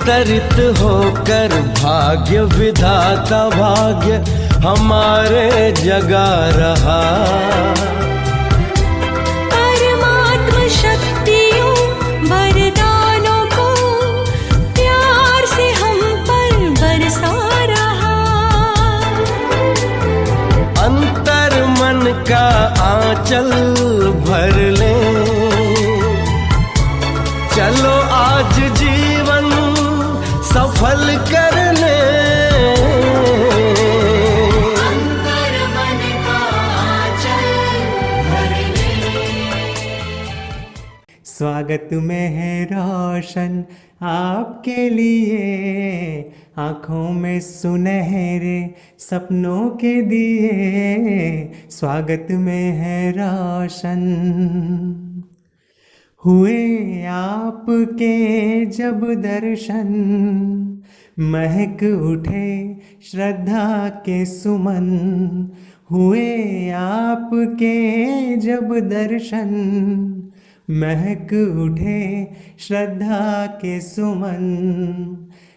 अवतरित होकर भाग्य विधाता भाग्य हमारे जगा रहा। परमात्मा शक्तियों वरदानों को प्यार से हम पर बरसा रहा। अंतर मन का आंचल भर ले, चलो आज जीवन सफल कर ले। अंतर मन का आंचल भर ले। स्वागत में है रोशन आपके लिए, आँखों में सुनहरे सपनों के दिए। स्वागत में है रोशन। हुए आपके जब दर्शन, महक उठे श्रद्धा के सुमन। हुए आपके जब दर्शन, महक उठे श्रद्धा के सुमन।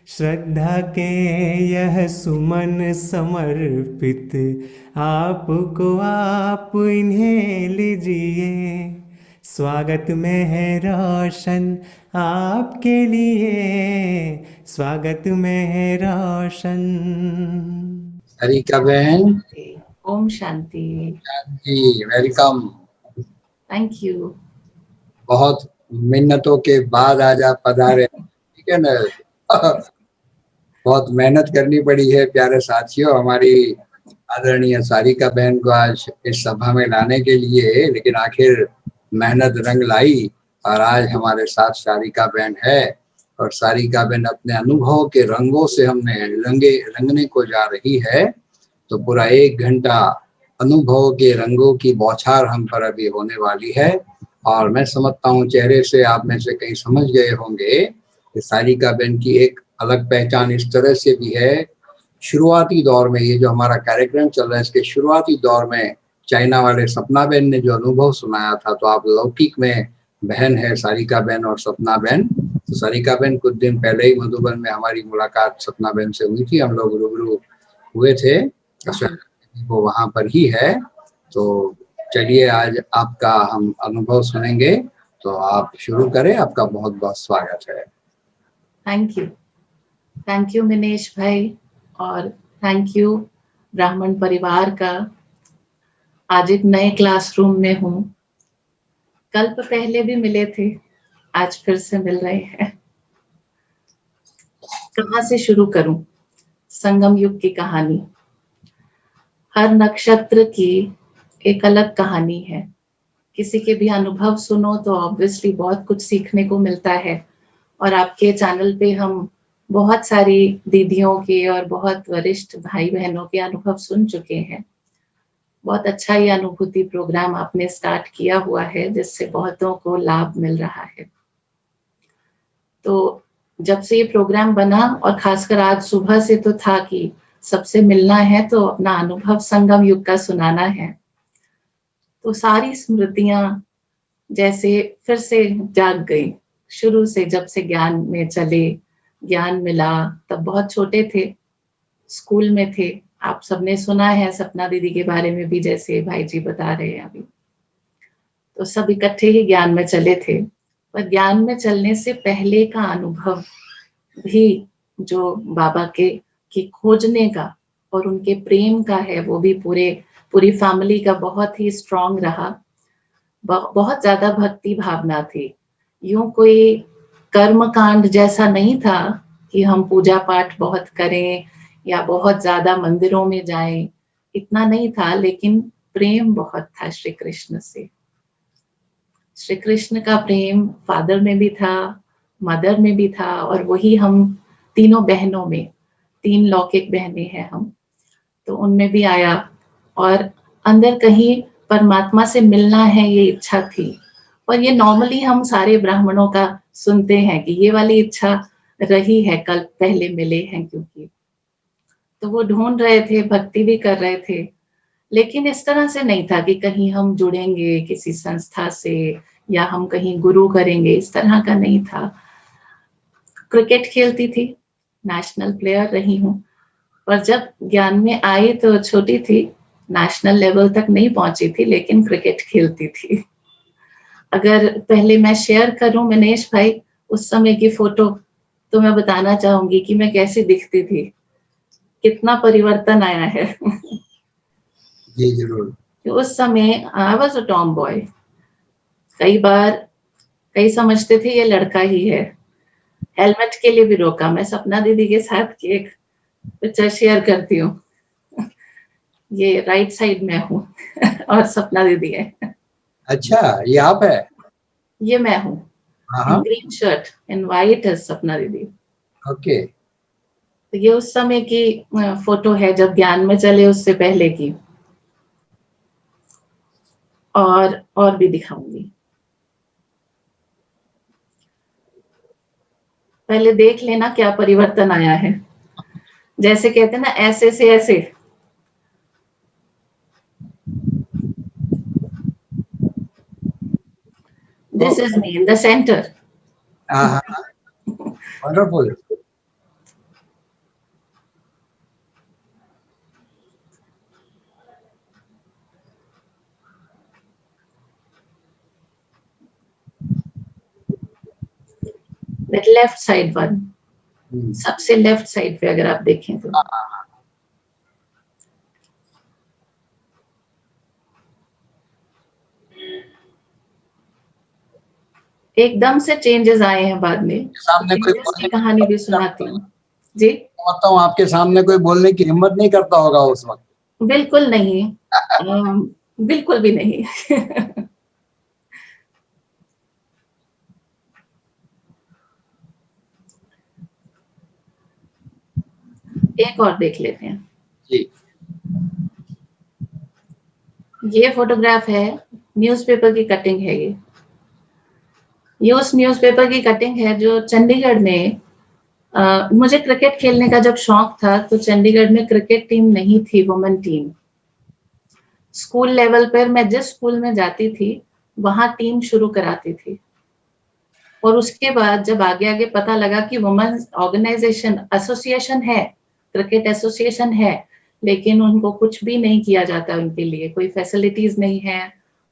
श्रद्धा के यह सुमन समर्पित आपको, आप इन्हें लीजिए। स्वागत में है रोशन आपके लिए, स्वागत में है रोशन। सारिका बहन, ओम शांति। जी वेलकम। Thank you. बहुत मिन्नतों के बाद आज आप पधारे, ठीक है ना। बहुत मेहनत करनी पड़ी है प्यारे साथियों, हमारी आदरणीय सारिका बहन को आज इस सभा में लाने के लिए, लेकिन आखिर मेहनत रंग लाई और आज हमारे साथ सारिका बहन है। और सारिका बहन अपने अनुभव के रंगों से हमने रंगने को जा रही है। तो पूरा 1 घंटा अनुभव के रंगों की बौछार हम पर अभी होने वाली है। और मैं समझता हूँ चेहरे से आप में से कई समझ गए होंगे कि सारिका बहन की एक अलग पहचान इस तरह से भी है। शुरुआती दौर में, ये जो हमारा कार्यक्रम चल रहा है, इसके शुरुआती दौर में चाइना वाले सपना बहन ने जो अनुभव सुनाया था, तो आप लौकिक में बहन है सारिका बहन और सपना बहन। तो सारिका बहन कुछ दिन पहले ही मधुबन में हमारी मुलाकात सपना बहन से हुई थी, हम लोग रूबरू हुए थे, वो वहाँ पर ही है। तो चलिए आज आपका हम अनुभव सुनेंगे, तो आप शुरू करें। आपका बहुत बहुत स्वागत है। थैंक यू मिनेश भाई, और थैंक यू ब्राह्मण परिवार का। आज एक नए क्लासरूम में हूँ। कल्प पहले भी मिले थे, आज फिर से मिल रहे हैं। कहाँ से शुरू करूं? संगम युग की कहानी। हर नक्षत्र की एक अलग कहानी है। किसी के भी अनुभव सुनो तो ऑब्वियसली बहुत कुछ सीखने को मिलता है। और आपके चैनल पे हम बहुत सारी दीदियों के और बहुत वरिष्ठ भाई बहनों के अनुभव सुन चुके हैं। बहुत अच्छा ये अनुभूति प्रोग्राम आपने स्टार्ट किया हुआ है, जिससे बहुतों को लाभ मिल रहा है। तो जब से ये प्रोग्राम बना, और खासकर आज सुबह से तो था कि सबसे मिलना है तो अपना अनुभव संगम युग का सुनाना है, तो सारी स्मृतियां जैसे फिर से जाग गई। शुरू से जब से ज्ञान में चले, ज्ञान मिला, तब बहुत छोटे थे, स्कूल में थे। आप सबने सुना है सपना दीदी के बारे में भी, जैसे भाई जी बता रहे हैं अभी। तो सब इकट्ठे ही ज्ञान में चले थे। पर ज्ञान में चलने से पहले का अनुभव भी जो बाबा के खोजने का और उनके प्रेम का है, वो भी पूरी फैमिली का बहुत ही स्ट्रांग रहा। बहुत ज्यादा भक्ति भावना थी। यूं कोई कर्म कांड जैसा नहीं था कि हम पूजा पाठ बहुत करें या बहुत ज्यादा मंदिरों में जाएं, इतना नहीं था। लेकिन प्रेम बहुत था श्री कृष्ण से। श्री कृष्ण का प्रेम फादर में भी था, मदर में भी था, और वही हम तीनों बहनों में, 3 लौकिक बहनें हैं हम, तो उनमें भी आया। और अंदर कहीं परमात्मा से मिलना है, ये इच्छा थी। और ये नॉर्मली हम सारे ब्राह्मणों का सुनते हैं कि ये वाली इच्छा रही है, कल पहले मिले हैं क्योंकि। तो वो ढूंढ रहे थे, भक्ति भी कर रहे थे, लेकिन इस तरह से नहीं था कि कहीं हम जुड़ेंगे किसी संस्था से या हम कहीं गुरु करेंगे, इस तरह का नहीं था। क्रिकेट खेलती थी, नेशनल प्लेयर रही हूँ, पर जब ज्ञान में आई तो छोटी थी, नेशनल लेवल तक नहीं पहुंची थी, लेकिन क्रिकेट खेलती थी। अगर पहले मैं शेयर करूं मनीष भाई उस समय की फोटो, तो मैं बताना चाहूंगी कि मैं कैसी दिखती थी, कितना परिवर्तन आया है। जी जरूर। उस समय I was a Tom boy. कई बार कई समझते थे ये लड़का ही है। हेलमेट के लिए भी रोका। मैं सपना दीदी के साथ की एक पिक्चर शेयर करती हूँ। ये राइट साइड में हूँ और सपना दीदी है। अच्छा, ये आप है? ये मैं हूँ, हाँ इन हाँ, ग्रीन शर्ट इन वाइट है सपना दीदी। ओके। तो ये उस समय की फोटो है जब ज्ञान में चले, उससे पहले की। और भी दिखाऊंगी। पहले देख लेना क्या परिवर्तन आया है। जैसे कहते हैं ना, ऐसे से ऐसे। This is me in the centre. हाँ हाँ, वंडरफुल। लेफ्ट साइड वन, सबसे लेफ्ट साइड पे अगर आप देखें तो। एकदम से चेंजेस आए हैं बाद में। सामने कोई चेंजेस बोलने की की कहानी भी सुनाती हूँ जी। समझता हूँ आपके सामने कोई बोलने की हिम्मत नहीं करता होगा उस वक्त। बिल्कुल नहीं, बिल्कुल भी नहीं। एक और देख लेते हैं। जी। ये फोटोग्राफ है, न्यूज़पेपर की कटिंग है। ये उस न्यूज़पेपर की कटिंग है जो चंडीगढ़ में, मुझे क्रिकेट खेलने का जब शौक था तो चंडीगढ़ में क्रिकेट टीम नहीं थी, वुमेन टीम। स्कूल लेवल पर मैं जिस स्कूल में जाती थी वहां टीम शुरू कराती थी, और उसके बाद जब आगे आगे पता लगा कि वुमेन ऑर्गेनाइजेशन एसोसिएशन है, क्रिकेट एसोसिएशन है, लेकिन उनको कुछ भी नहीं किया जाता, उनके लिए कोई फैसिलिटीज नहीं है,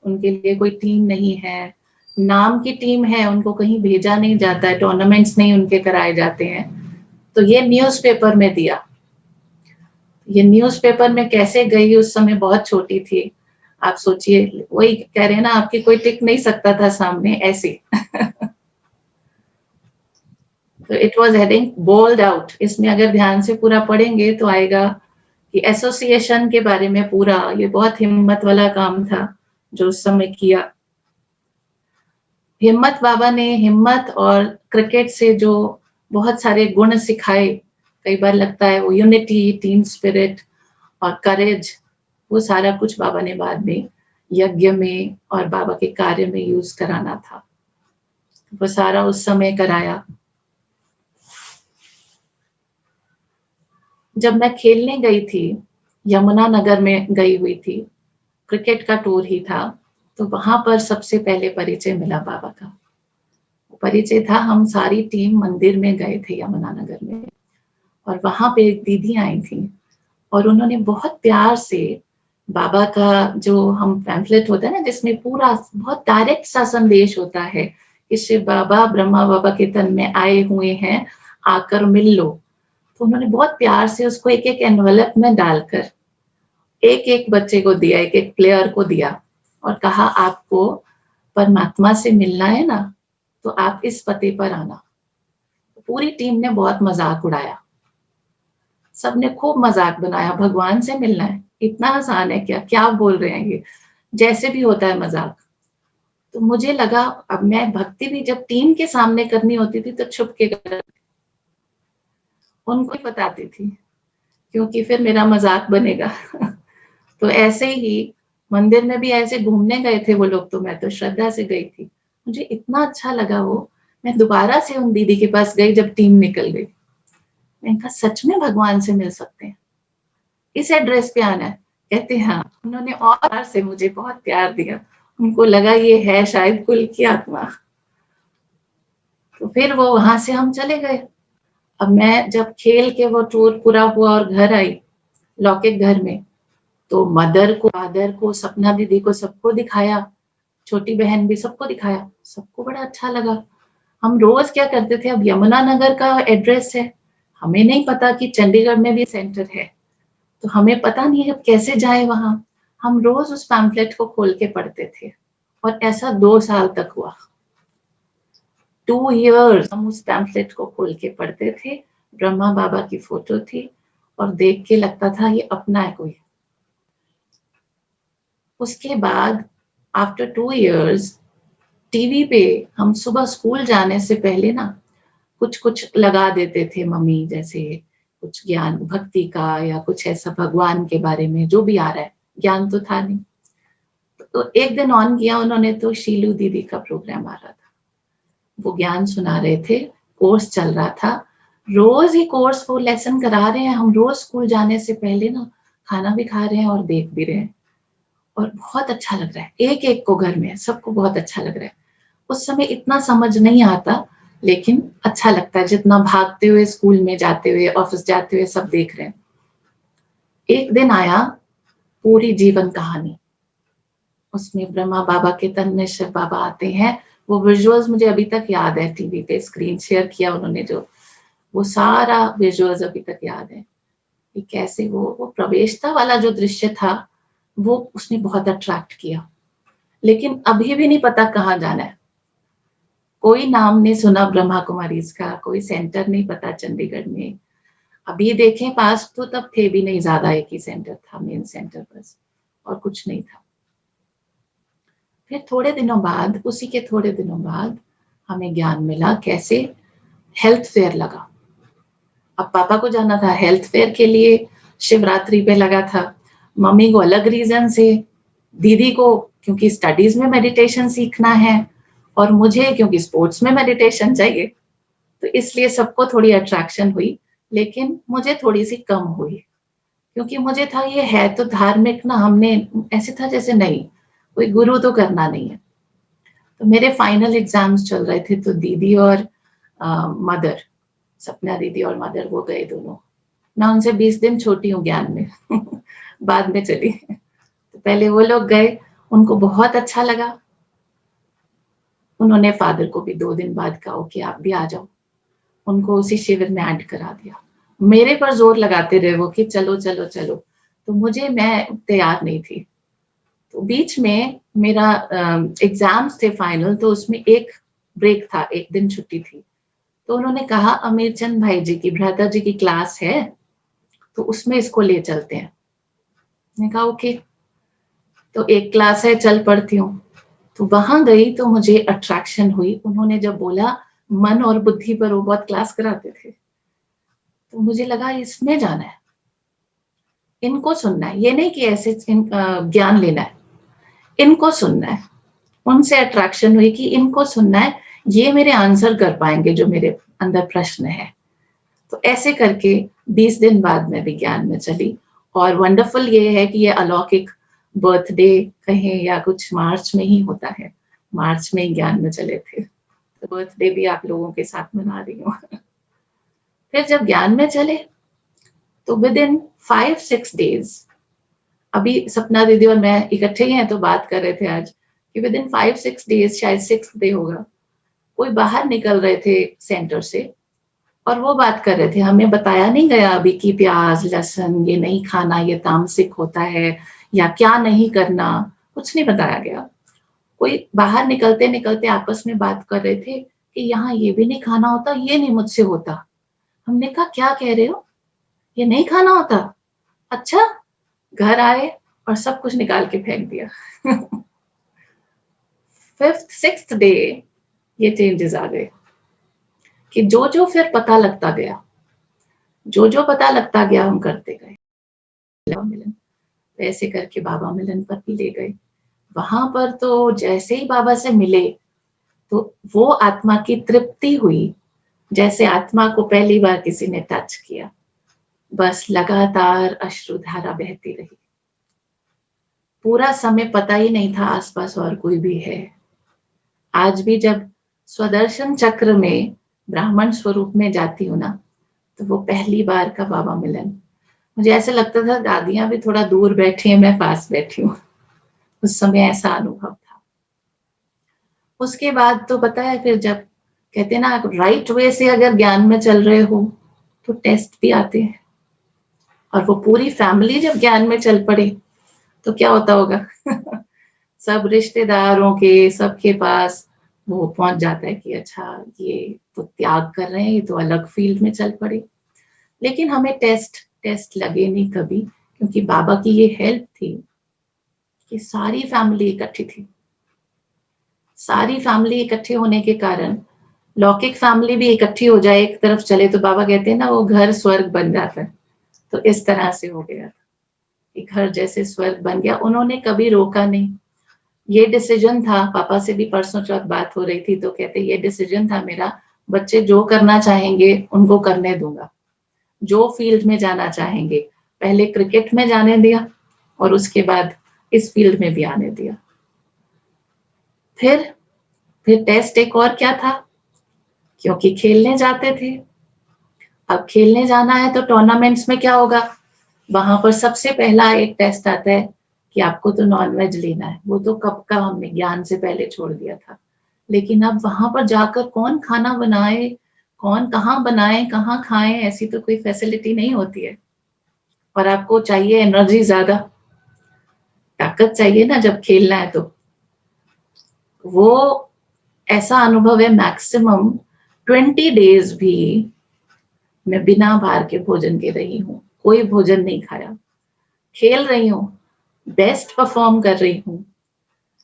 उनके लिए कोई टीम नहीं है, नाम की टीम है, उनको कहीं भेजा नहीं जाता है, टूर्नामेंट्स नहीं उनके कराए जाते हैं। तो ये न्यूज़पेपर में दिया। ये न्यूज़पेपर में कैसे गई, उस समय बहुत छोटी थी, आप सोचिए, वही कह रहे हैं ना, आपकी कोई टिक नहीं सकता था सामने ऐसे। तो it was heading bold out. इसमें अगर ध्यान से पूरा पढ़ेंगे तो आएगा कि एसोसिएशन के बारे में पूरा। ये बहुत हिम्मत वाला काम था जो उस समय किया। हिम्मत बाबा ने हिम्मत और क्रिकेट से जो बहुत सारे गुण सिखाए, कई बार लगता है वो यूनिटी, टीम स्पिरिट और करेज, वो सारा कुछ बाबा ने बाद में यज्ञ में और बाबा के कार्य में यूज कराना था। वो सारा उस समय कराया। जब मैं खेलने गई थी, यमुना नगर में गई हुई थी, क्रिकेट का टूर ही था, तो वहां पर सबसे पहले परिचय मिला बाबा का। परिचय था, हम सारी टीम मंदिर में गए थे यमुना नगर में, और वहां पे एक दीदी आई थी और उन्होंने बहुत प्यार से बाबा का जो हम पैम्फलेट होता है ना, जिसमें पूरा बहुत डायरेक्ट सा संदेश होता है कि शिव बाबा ब्रह्मा बाबा के तन में आए हुए हैं, आकर मिल लो। तो उन्होंने बहुत प्यार से उसको एक एक एनवलप में डालकर एक एक बच्चे को दिया, एक एक प्लेयर को दिया, और कहा आपको परमात्मा से मिलना है ना, तो आप इस पते पर आना। पूरी टीम ने बहुत मजाक उड़ाया, सबने खूब मजाक बनाया, भगवान से मिलना है, इतना आसान है क्या, क्या बोल रहे हैं ये, जैसे भी होता है मजाक। तो मुझे लगा अब मैं भक्ति भी जब टीम के सामने करनी होती थी तो छुप के कर, उनको ही बताती थी, क्योंकि फिर मेरा मजाक बनेगा। तो ऐसे ही मंदिर में भी ऐसे घूमने गए थे वो लोग, तो मैं तो श्रद्धा से गई थी, मुझे इतना अच्छा लगा वो। मैं दोबारा से उन दीदी के पास गई जब टीम निकल गई, मैंने कहा सच में भगवान से मिल सकते हैं, इस एड्रेस पे आना है। कहते हाँ। उन्होंने और से मुझे बहुत प्यार दिया, उनको लगा ये है शायद कुल की आत्मा। तो फिर वो वहां से हम चले गए। अब मैं जब खेल के वो टूर पूरा हुआ और घर आई, लौकिक घर में, तो मदर को, फादर को, सपना दीदी को, सबको दिखाया, छोटी बहन भी, सबको दिखाया, सबको बड़ा अच्छा लगा। हम रोज क्या करते थे, अब यमुनानगर का एड्रेस है, हमें नहीं पता कि चंडीगढ़ में भी सेंटर है, तो हमें पता नहीं है अब कैसे जाए वहां। हम रोज उस पैम्फलेट को खोल के पढ़ते थे और ऐसा 2 साल तक हुआ। 2 years हम उस पैम्फलेट को खोल के पढ़ते थे। ब्रह्मा बाबा की फोटो थी और देख के लगता था ये अपना है कोई। उसके बाद आफ्टर 2 years टीवी पे हम सुबह स्कूल जाने से पहले ना कुछ कुछ लगा देते थे मम्मी, जैसे कुछ ज्ञान भक्ति का या कुछ ऐसा भगवान के बारे में जो भी आ रहा है, ज्ञान तो था नहीं। तो एक दिन ऑन किया उन्होंने, तो शीलू दीदी का प्रोग्राम आ रहा था, वो ज्ञान सुना रहे थे, कोर्स चल रहा था, रोज ही कोर्स वो लेसन करा रहे हैं। हम रोज स्कूल जाने से पहले ना खाना भी खा रहे हैं और देख भी रहे हैं, और बहुत अच्छा लग रहा है, एक एक को घर में सबको बहुत अच्छा लग रहा है। उस समय इतना समझ नहीं आता, लेकिन अच्छा लगता है, जितना भागते हुए स्कूल में जाते हुए, ऑफिस जाते हुए सब देख रहे हैं। एक दिन आया पूरी जीवन कहानी, उसमें ब्रह्मा बाबा के तन में शिव बाबा आते हैं। वो विजुअल्स मुझे अभी तक याद है, टीवी पे स्क्रीन शेयर किया उन्होंने जो, वो सारा विजुअल्स अभी तक याद है कि कैसे वो प्रवेशता वाला जो दृश्य था वो उसने बहुत अट्रैक्ट किया। लेकिन अभी भी नहीं पता कहाँ जाना है, कोई नाम नहीं सुना ब्रह्मा कुमारी का, कोई सेंटर नहीं पता चंडीगढ़ में। अभी देखें पास तो तब थे भी नहीं, ज्यादा एक ही सेंटर था, मेन सेंटर बस, और कुछ नहीं था। फिर थोड़े दिनों बाद, उसी के थोड़े दिनों बाद हमें ज्ञान मिला, कैसे हेल्थ फेयर लगा। अब पापा को जाना था हेल्थ फेयर के लिए, शिवरात्रि पे लगा था, मम्मी को अलग रीजन से, दीदी को क्योंकि स्टडीज में मेडिटेशन सीखना है, और मुझे क्योंकि स्पोर्ट्स में मेडिटेशन चाहिए। तो इसलिए सबको थोड़ी अट्रैक्शन हुई, लेकिन मुझे थोड़ी सी कम हुई, क्योंकि मुझे था ये है तो धार्मिक ना, हमने ऐसे था जैसे नहीं, कोई गुरु तो करना नहीं है। तो मेरे फाइनल एग्जाम्स चल रहे थे, तो दीदी और मदर, सपना दीदी और मदर, वो गए दोनों। मैं उनसे 20 दिन छोटी हूँ ज्ञान में बाद में चली। तो पहले वो लोग गए, उनको बहुत अच्छा लगा, उन्होंने फादर को भी 2 दिन बाद कहा कि आप भी आ जाओ, उनको उसी शिविर में ऐड करा दिया। मेरे पर जोर लगाते रहे वो कि चलो चलो चलो, तो मैं तैयार नहीं थी। तो बीच में मेरा एग्जाम्स थे फाइनल, तो उसमें एक ब्रेक था, एक दिन छुट्टी थी। तो उन्होंने कहा अमीर चंद भाई जी की, भ्राता जी की क्लास है, तो उसमें इसको ले चलते हैं। मैंने कहा ओके, तो एक क्लास है, चल पड़ती हूँ। तो वहां गई तो मुझे अट्रैक्शन हुई। उन्होंने जब बोला मन और बुद्धि पर, वो बहुत क्लास कराते थे, तो मुझे लगा इसमें जाना है, इनको सुनना है, ये नहीं कि ऐसे ज्ञान लेना है, इनको सुनना है। उनसे अट्रैक्शन हुई कि इनको सुनना है, ये मेरे आंसर कर पाएंगे जो मेरे अंदर प्रश्न है। तो ऐसे करके 20 दिन बाद मैं विज्ञान में चली। और वंडरफुल ये है कि ये अलौकिक बर्थडे कहें या कुछ मार्च में ही होता है, मार्च में ही ज्ञान में चले थे, तो बर्थडे भी आप लोगों के साथ मना रही हूँ। फिर जब ज्ञान में चले तो विद इन 5-6 डेज, अभी सपना दीदी और मैं इकट्ठे ही हैं तो बात कर रहे थे आज कि विद इन 5-6 डेज, शायद 6th डे होगा, कोई बाहर निकल रहे थे सेंटर से और वो बात कर रहे थे। हमें बताया नहीं गया अभी कि प्याज लहसुन ये नहीं खाना, ये तामसिक होता है, या क्या नहीं करना, कुछ नहीं बताया गया। कोई बाहर निकलते निकलते आपस में बात कर रहे थे कि यहाँ ये भी नहीं खाना होता, ये नहीं मुझसे होता। हमने कहा क्या कह रहे हो, ये नहीं खाना होता? अच्छा। घर आए और सब कुछ निकाल के फेंक दिया। 5th-6th डे ये चेंजेस आ गए कि जो जो फिर पता लगता गया, जो जो पता लगता गया हम करते गए। मिलन, ऐसे करके बाबा मिलन पर भी ले गए। वहां पर तो जैसे ही बाबा से मिले तो वो आत्मा की तृप्ति हुई, जैसे आत्मा को पहली बार किसी ने टच किया। बस लगातार अश्रुधारा बहती रही, पूरा समय पता ही नहीं था आसपास और कोई भी है। आज भी जब स्वदर्शन चक्र में ब्राह्मण स्वरूप में जाती हूँ ना, तो वो पहली बार का बाबा मिलन, मुझे ऐसे लगता था दादियां भी थोड़ा दूर बैठी हैं, मैं पास बैठी हूँ। उस समय ऐसा अनुभव था। उसके बाद तो पता है, फिर जब कहते हैं ना राइट वे से अगर ज्ञान में चल रहे हो तो टेस्ट भी आते हैं, और वो पूरी फैमिली जब ज्ञान में चल पड़े तो क्या होता होगा सब रिश्तेदारों के, सबके पास वो पहुंच जाता है कि अच्छा ये तो त्याग कर रहे हैं, ये तो अलग फील्ड में चल पड़े। लेकिन हमें टेस्ट लगे नहीं कभी, क्योंकि बाबा की ये हेल्प थी कि सारी फैमिली इकट्ठी थी। सारी फैमिली इकट्ठे होने के कारण लौकिक फैमिली भी इकट्ठी हो जाए एक तरफ चले तो बाबा कहते हैं ना वो घर स्वर्ग बन जाता है। तो इस तरह से हो गया, एक घर जैसे स्वर्ग बन गया। उन्होंने कभी रोका नहीं। ये डिसीजन था, पापा से भी परसों चौथ बात हो रही थी तो कहते ये डिसीजन था मेरा, बच्चे जो करना चाहेंगे उनको करने दूंगा, जो फील्ड में जाना चाहेंगे, पहले क्रिकेट में जाने दिया और उसके बाद इस फील्ड में भी आने दिया। फिर टेस्ट एक और क्या था, क्योंकि खेलने जाते थे। अब खेलने जाना है तो टूर्नामेंट्स में क्या होगा, वहां पर सबसे पहला एक टेस्ट आता है कि आपको तो नॉनवेज लेना है। वो तो कब का हमने ज्ञान से पहले छोड़ दिया था। लेकिन अब वहां पर जाकर कौन खाना बनाए, कौन कहाँ बनाए, कहाँ खाए, ऐसी तो कोई फैसिलिटी नहीं होती है। और आपको चाहिए एनर्जी ज्यादा, ताकत चाहिए ना जब खेलना है। तो वो ऐसा अनुभव है, मैक्सिमम 20 डेज भी मैं बिना बाहर के भोजन के रही हूँ, कोई भोजन नहीं खाया, खेल रही हूँ, बेस्ट परफॉर्म कर रही हूँ।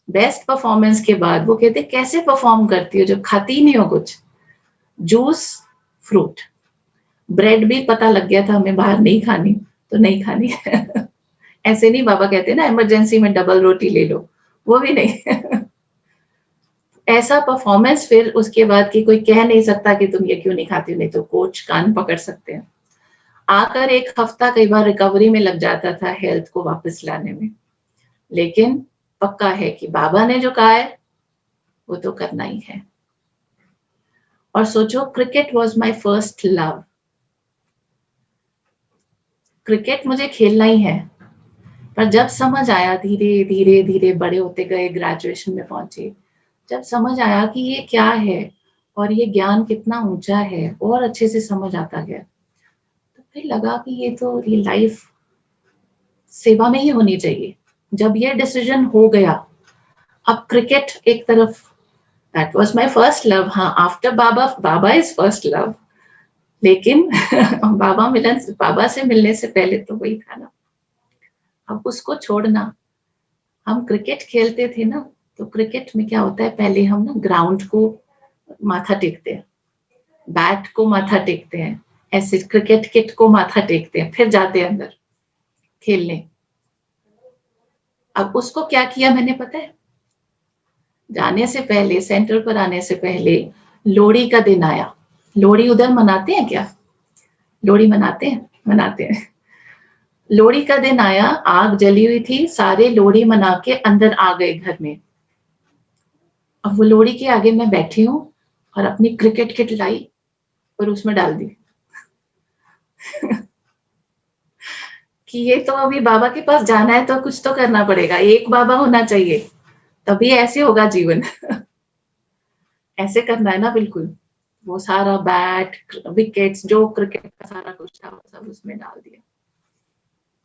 बेस्ट परफॉर्मेंस के बाद वो कहते कैसे परफॉर्म करती हो जब खाती ही नहीं हो कुछ। जूस, फ्रूट, ब्रेड भी पता लग गया था हमें बाहर नहीं खानी तो नहीं खानी ऐसे नहीं बाबा कहते ना इमरजेंसी में डबल रोटी ले लो, वो भी नहीं ऐसा परफॉर्मेंस। फिर उसके बाद कि कोई कह नहीं सकता कि तुम ये क्यों नहीं खाती, नहीं तो कोच कान पकड़ सकते हैं। आकर एक हफ्ता कई बार रिकवरी में लग जाता था हेल्थ को वापस लाने में। लेकिन पक्का है कि बाबा ने जो कहा है वो तो करना ही है। और सोचो, cricket was my first love. Cricket मुझे खेलना ही है। पर जब समझ आया, धीरे धीरे धीरे बड़े होते गए, ग्रेजुएशन में पहुंचे, जब समझ आया कि ये क्या है और ये ज्ञान कितना ऊंचा है, और अच्छे से समझ आता गया, तो फिर लगा कि ये लाइफ सेवा में ही होनी चाहिए। जब ये डिसीजन हो गया, अब क्रिकेट एक तरफ, that was my first love. हाँ, आफ्टर बाबा इज फर्स्ट लव। लेकिन बाबा से मिलने से पहले तो वही था ना। अब उसको छोड़ना, हम क्रिकेट खेलते थे ना, तो क्रिकेट में क्या होता है, पहले हम ना ग्राउंड को माथा टेकते हैं, बैट को माथा टेकते हैं, ऐसे क्रिकेट किट को माथा टेकते हैं, फिर जाते हैं अंदर खेलने। अब उसको क्या किया मैंने पता है, जाने से पहले, सेंटर पर आने से पहले लोहड़ी का दिन आया। लोहड़ी उधर मनाते हैं क्या? लोहड़ी मनाते हैं। लोहड़ी का दिन आया, आग जली हुई थी, सारे लोहड़ी मना के अंदर आ गए घर में। अब वो लोहड़ी के आगे मैं बैठी हूँ और अपनी क्रिकेट किट लाई और उसमें डाल दी कि ये तो अभी बाबा के पास जाना है तो कुछ तो करना पड़ेगा, एक बाबा होना चाहिए, तभी ऐसे होगा जीवन ऐसे करना है ना, बिल्कुल। वो सारा बैट, विकेट्स, जो क्रिकेट का सारा कुछ था, सब उसमें डाल दिया।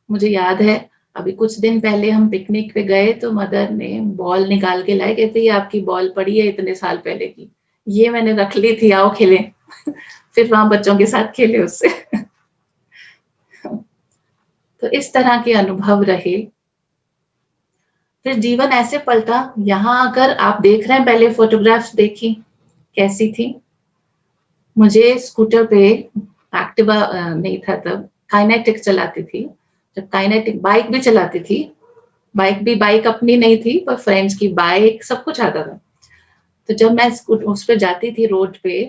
मुझे याद है, अभी कुछ दिन पहले हम पिकनिक पे गए तो मदर ने बॉल निकाल के लाए, कहते ये आपकी बॉल पड़ी है इतने साल पहले की, ये मैंने रख ली थी, आओ खेलें फिर वहां बच्चों के साथ खेले उससे तो इस तरह के अनुभव रहे। फिर जीवन ऐसे पलटा, यहाँ आकर आप देख रहे हैं, पहले फोटोग्राफ्स देखी कैसी थी। मुझे स्कूटर पे, एक्टिवा नहीं था तब, काइनेटिक चलाती थी। जब काइनेटिक, बाइक भी चलाती थी, बाइक अपनी नहीं थी पर फ्रेंड्स की बाइक, सब कुछ आता था। तो जब मैं उस पे जाती थी रोड पे,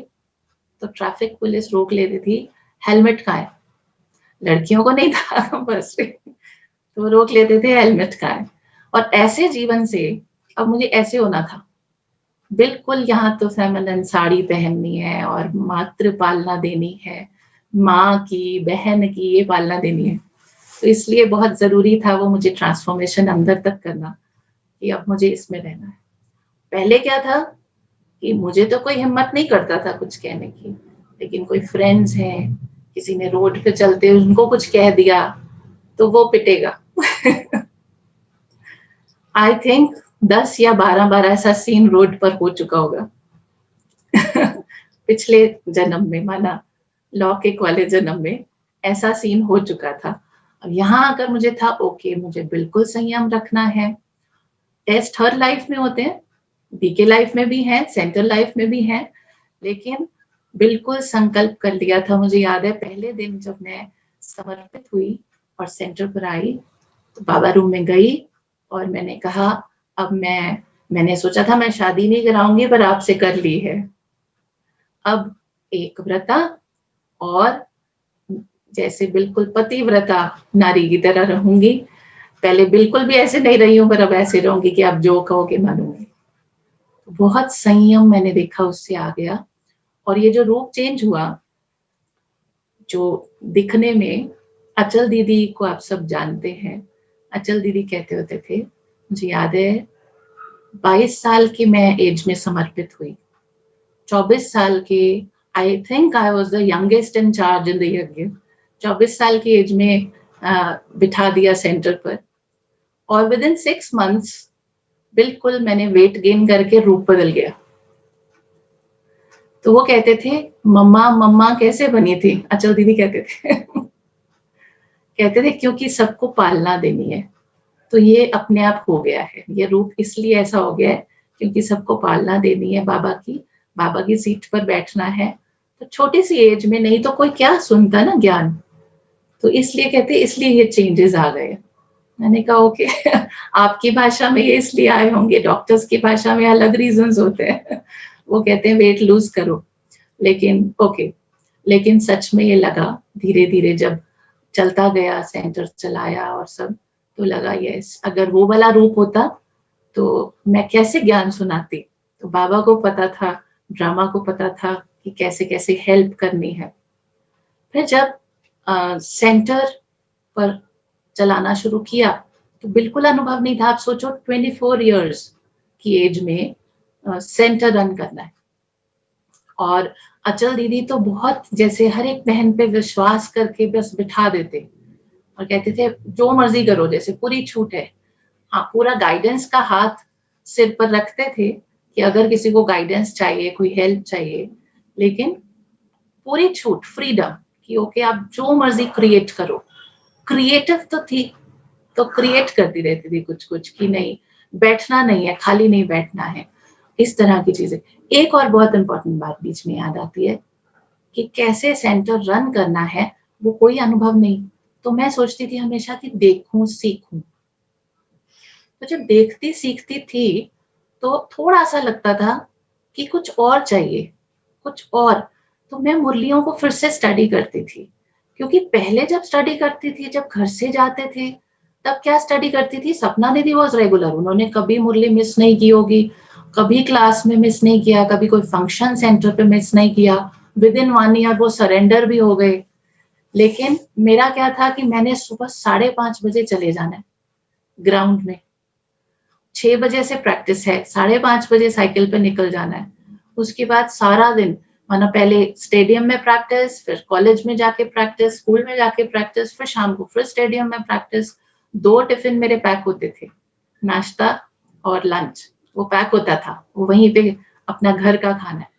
तो ट्रैफिक पुलिस रोक लेती थी, हेलमेट कहाँ है? लड़कियों को नहीं था बस तो रोक लेते थे, हेलमेट कहाँ है? और ऐसे जीवन से अब मुझे ऐसे होना था बिल्कुल यहाँ तो फेमिनिन साड़ी पहननी है और मातृ पालना देनी है, माँ की, बहन की ये पालना देनी है। तो इसलिए बहुत ज़रूरी था वो मुझे ट्रांसफॉर्मेशन अंदर तक करना, कि अब मुझे इसमें रहना है। पहले क्या था कि मुझे तो कोई हिम्मत नहीं करता था कुछ कहने की, लेकिन कोई फ्रेंड्स हैं, किसी ने रोड पे चलते उनको कुछ कह दिया, तो वो पिटेगा। आई थिंक 10 या 12 बार ऐसा सीन रोड पर हो चुका होगा। पिछले जन्म में, माना लौकिक वाले जन्म में ऐसा सीन हो चुका था। अब यहाँ आकर मुझे था ओके, मुझे बिल्कुल संयम रखना है। टेस्ट हर लाइफ में होते हैं, बीके लाइफ में भी हैं, सेंट्रल लाइफ में भी हैं, लेकिन बिल्कुल संकल्प कर लिया था। मुझे याद है पहले दिन जब मैं समर्पित हुई और सेंटर पर आई, तो बाबा रूम में गई और मैंने कहा अब मैंने सोचा था मैं शादी नहीं कराऊंगी, पर आपसे कर ली है। अब एक व्रता और जैसे बिल्कुल पतिव्रता नारी की तरह रहूंगी। पहले बिल्कुल भी ऐसे नहीं रही हूँ, पर अब ऐसे रहूंगी कि आप जो कहोगे मानूंगी। बहुत संयम मैंने देखा उससे आ गया। और ये जो रूप चेंज हुआ, जो दिखने में, अचल दीदी को आप सब जानते हैं, अचल दीदी कहते होते थे, मुझे याद है 22 साल की मैं एज में समर्पित हुई, 24 साल के, I think I was the youngest in charge in the यज्ञ। 24 साल की एज में बिठा दिया सेंटर पर, और विद इन 6 मंथ्स बिल्कुल मैंने वेट गेन करके रूप बदल गया। तो वो कहते थे मम्मा मम्मा कैसे बनी थी, अचल दीदी कहते थे। कहते थे क्योंकि सबको पालना देनी है, तो ये अपने आप हो गया है, ये रूप इसलिए ऐसा हो गया है क्योंकि सबको पालना देनी है, बाबा की सीट पर बैठना है। तो छोटी सी एज में, नहीं तो कोई क्या सुनता ना ज्ञान, तो इसलिए कहते इसलिए ये चेंजेस आ गए। मैंने कहा ओके, आपकी भाषा में ये इसलिए आए होंगे, डॉक्टर्स की भाषा में अलग रीजंस होते हैं। वो कहते हैं वेट लूज करो, लेकिन ओके। लेकिन सच में ये लगा धीरे धीरे, जब चलता गया, सेंटर चलाया और सब, तो लगा यस, अगर वो वाला रूप होता तो मैं कैसे ज्ञान सुनाती। तो बाबा को पता था, ड्रामा को पता था कि कैसे कैसे हेल्प करनी है। फिर जब सेंटर पर चलाना शुरू किया तो बिल्कुल अनुभव नहीं था। आप सोचो 24 इयर्स की एज में सेंटर रन करना है। और अचल दीदी तो बहुत जैसे हर एक बहन पे विश्वास करके बस बिठा देते और कहते थे जो मर्जी करो, जैसे पूरी छूट है। हाँ, पूरा गाइडेंस का हाथ सिर पर रखते थे कि अगर किसी को गाइडेंस चाहिए, कोई हेल्प चाहिए, लेकिन पूरी छूट, फ्रीडम, कि ओके आप जो मर्जी क्रिएट करो। क्रिएटिव तो थी, तो क्रिएट करती रहती थी कुछ कुछ, कि नहीं बैठना नहीं है, खाली नहीं बैठना है, इस तरह की चीजें। एक और बहुत इंपॉर्टेंट बात बीच में याद आती है कि कैसे सेंटर रन करना है, वो कोई अनुभव नहीं। तो मैं सोचती थी हमेशा कि देखूं सीखूं। तो जब देखती सीखती थी तो थोड़ा सा लगता था कि कुछ और चाहिए, कुछ और। तो मैं मुरलियों को फिर से स्टडी करती थी, क्योंकि पहले जब स्टडी करती थी, जब घर से जाते थे, तब क्या स्टडी करती थी, सपना दीदी वॉज रेगुलर, उन्होंने कभी मुरली मिस नहीं की होगी, कभी क्लास में मिस नहीं किया, कभी कोई फंक्शन सेंटर पे मिस नहीं किया। विद इन 1 ईयर वो सरेंडर भी हो गए। लेकिन मेरा क्या था कि मैंने सुबह 5:30 बजे चले जाना है ग्राउंड में, 6 बजे से प्रैक्टिस है, 5:30 बजे साइकिल पे निकल जाना है। उसके बाद सारा दिन, माना पहले स्टेडियम में प्रैक्टिस, फिर कॉलेज में जाके प्रैक्टिस, स्कूल में जाके प्रैक्टिस, फिर शाम को फिर स्टेडियम में प्रैक्टिस। 2 टिफिन मेरे पैक होते थे, नाश्ता और लंच, वो पैक होता था, वो वहीं पे अपना घर का खाना है।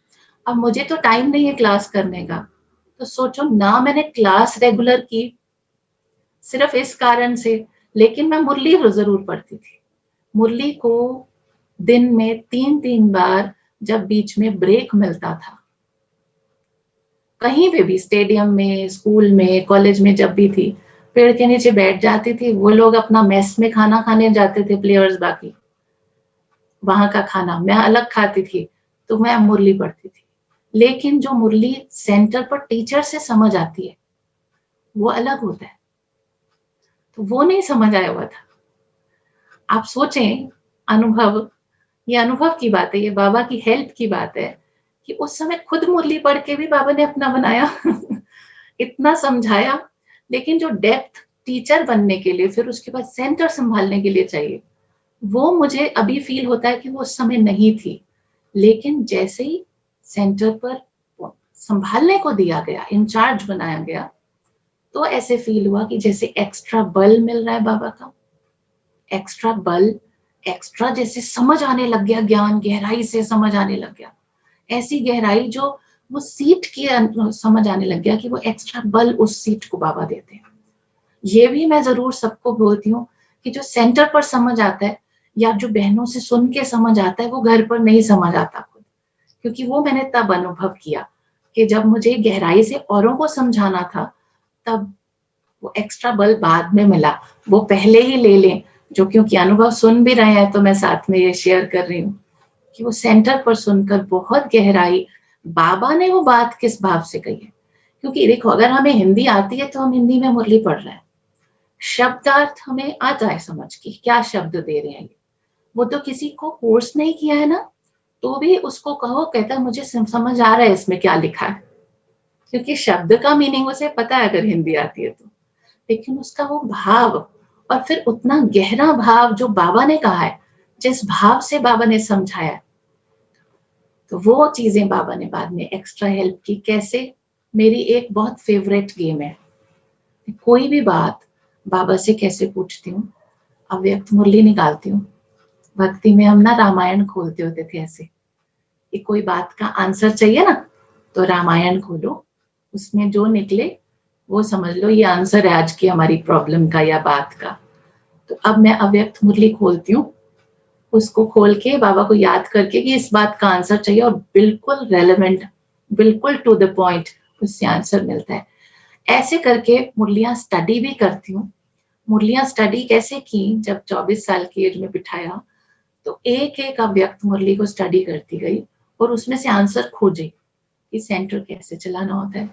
अब मुझे तो टाइम नहीं है क्लास करने का, तो सोचो ना, मैंने क्लास रेगुलर की सिर्फ इस कारण से, लेकिन मैं मुरली जरूर पढ़ती थी। मुरली को दिन में 3-3 बार, जब बीच में ब्रेक मिलता था, कहीं पे भी, स्टेडियम में, स्कूल में, कॉलेज में, जब भी थी, पेड़ के नीचे बैठ जाती थी। वो लोग अपना मेस में खाना खाने जाते थे, प्लेयर्स बाकी, वहां का खाना मैं अलग खाती थी, तो मैं मुरली पढ़ती थी। लेकिन जो मुरली सेंटर पर टीचर से समझ आती है, वो अलग होता है, तो वो नहीं समझ आया हुआ था। आप सोचें अनुभव, ये अनुभव की बात है, ये बाबा की हेल्प की बात है कि उस समय खुद मुरली पढ़ के भी बाबा ने अपना बनाया इतना समझाया, लेकिन जो डेप्थ टीचर बनने के लिए फिर उसके बाद सेंटर संभालने के लिए चाहिए, वो मुझे अभी फील होता है कि वो उस समय नहीं थी। लेकिन जैसे ही सेंटर पर संभालने को दिया गया, इंचार्ज बनाया गया, तो ऐसे फील हुआ कि जैसे एक्स्ट्रा बल मिल रहा है बाबा का, एक्स्ट्रा बल, एक्स्ट्रा जैसे समझ आने लग गया, ज्ञान गहराई से समझ आने लग गया, ऐसी गहराई जो वो सीट की समझ आने लग गया कि वो एक्स्ट्रा बल उस सीट को बाबा देते हैं। ये भी मैं जरूर सबको बोलती हूँ कि जो सेंटर पर समझ आता है या जो बहनों से सुन के समझ आता है, वो घर पर नहीं समझ आता खुद, क्योंकि वो मैंने तब अनुभव किया कि जब मुझे गहराई से औरों को समझाना था, तब वो एक्स्ट्रा बल बाद में मिला, वो पहले ही ले लें, जो क्योंकि अनुभव सुन भी रहे हैं तो मैं साथ में ये शेयर कर रही हूँ कि वो सेंटर पर सुनकर बहुत गहराई, बाबा ने वो बात किस भाव से कही है। क्योंकि देखो, अगर हमें हिंदी आती है तो हम हिंदी में मुरली पढ़ रहे हैं, शब्दार्थ हमें आता है समझ की क्या शब्द दे रहे हैं ये, वो तो किसी को फोर्स नहीं किया है ना, तो भी उसको कहो, कहता है मुझे समझ आ रहा है इसमें क्या लिखा है, क्योंकि शब्द का मीनिंग उसे पता है अगर हिंदी आती है तो, लेकिन उसका वो भाव, और फिर उतना गहरा भाव जो बाबा ने कहा है, जिस भाव से बाबा ने समझाया, तो वो चीजें बाबा ने बाद में एक्स्ट्रा हेल्प की। कैसे? मेरी एक बहुत फेवरेट गेम है, कोई भी बात बाबा से कैसे पूछती हूँ, अव्यक्त मुरली निकालती हूँ, भक्ति में हम ना रामायण खोलते होते थे ऐसे, कि कोई बात का आंसर चाहिए ना, तो रामायण खोलो, उसमें जो निकले वो समझ लो ये आंसर है आज की हमारी प्रॉब्लम का या बात का। तो अब मैं अव्यक्त मुरली खोलती हूँ, उसको खोल के बाबा को याद करके कि इस बात का आंसर चाहिए, और बिल्कुल रेलेवेंट, बिल्कुल टू द पॉइंट उससे आंसर मिलता है। ऐसे करके मुरलियां स्टडी भी करती हूँ। मुरलियां स्टडी कैसे की, जब 24 साल की एज में बिठाया, तो एक एक अव्यक्त मुरली को स्टडी करती गई और उसमें से आंसर खोजे कि सेंटर कैसे चलाना होता है,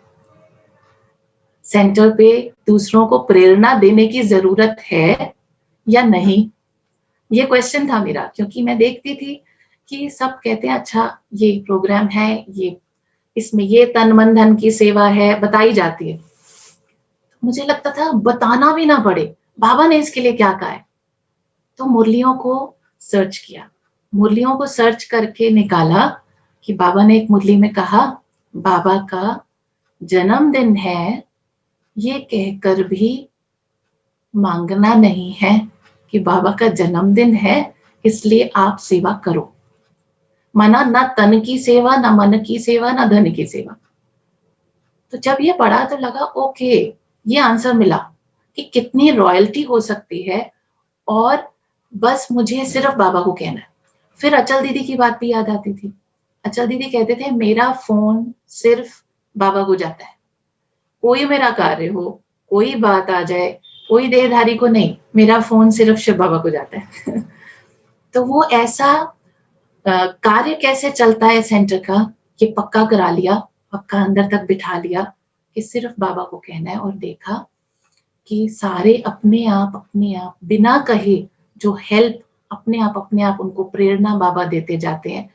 सेंटर पे दूसरों को प्रेरणा देने की जरूरत है या नहीं, ये क्वेश्चन था मेरा। क्योंकि मैं देखती थी कि सब कहते हैं अच्छा ये प्रोग्राम है, ये इसमें ये तन मन धन की सेवा है, बताई जाती है, मुझे लगता था बताना भी ना पड़े, बाबा ने इसके लिए क्या कहा है। तो मुरलियों को सर्च किया, मुरलियों को सर्च करके निकाला कि बाबा ने एक मुरली में कहा, बाबा का जन्मदिन है ये कहकर भी मांगना नहीं है कि बाबा का जन्मदिन है इसलिए आप सेवा करो। माना ना तन की सेवा, ना मन की सेवा, ना धन की सेवा। तो जब ये पढ़ा तो लगा ओके, ये आंसर मिला कि कितनी रॉयल्टी हो सकती है, और बस मुझे सिर्फ बाबा को कहना है। फिर अचल दीदी की बात भी याद आती थी। अचल दीदी कहते थे मेरा फोन सिर्फ बाबा को जाता है, कोई मेरा कार्य हो, कोई बात आ जाए, कोई देहधारी को नहीं, मेरा फोन सिर्फ शिव बाबा को जाता है तो वो ऐसा कार्य कैसे चलता है सेंटर का, ये पक्का करा लिया, पक्का अंदर तक बिठा लिया कि सिर्फ बाबा को कहना है। और देखा कि सारे अपने आप बिना कहे जो हेल्प अपने आप उनको प्रेरणा बाबा देते जाते हैं,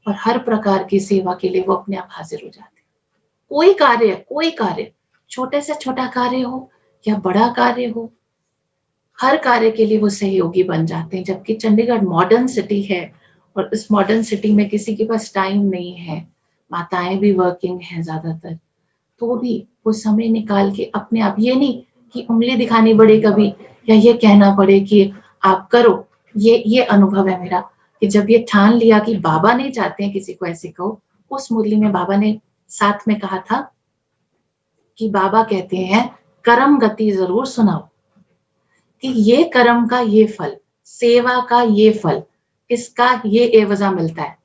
और हर प्रकार की सेवा के लिए वो अपने आप हाजिर हो जाते हैं। कोई कार्य छोटे से छोटा कार्य हो या बड़ा कार्य हो, हर कार्य के लिए वो सहयोगी बन जाते हैं। जबकि चंडीगढ़ मॉडर्न सिटी है, और इस मॉडर्न सिटी में किसी के पास टाइम नहीं है, माताएं भी वर्किंग हैं ज्यादातर, तो भी वो समय निकाल के अपने आप, ये नहीं कि उंगली दिखानी पड़े कभी या ये कहना पड़े कि आप करो। ये अनुभव है मेरा कि जब ये ठान लिया कि बाबा नहीं चाहते हैं किसी को ऐसे कहो। उस मुरली में बाबा ने साथ में कहा था कि बाबा कहते हैं कर्म गति जरूर सुनाओ, कि ये कर्म का ये फल, सेवा का ये फल, इसका ये एवजा मिलता है,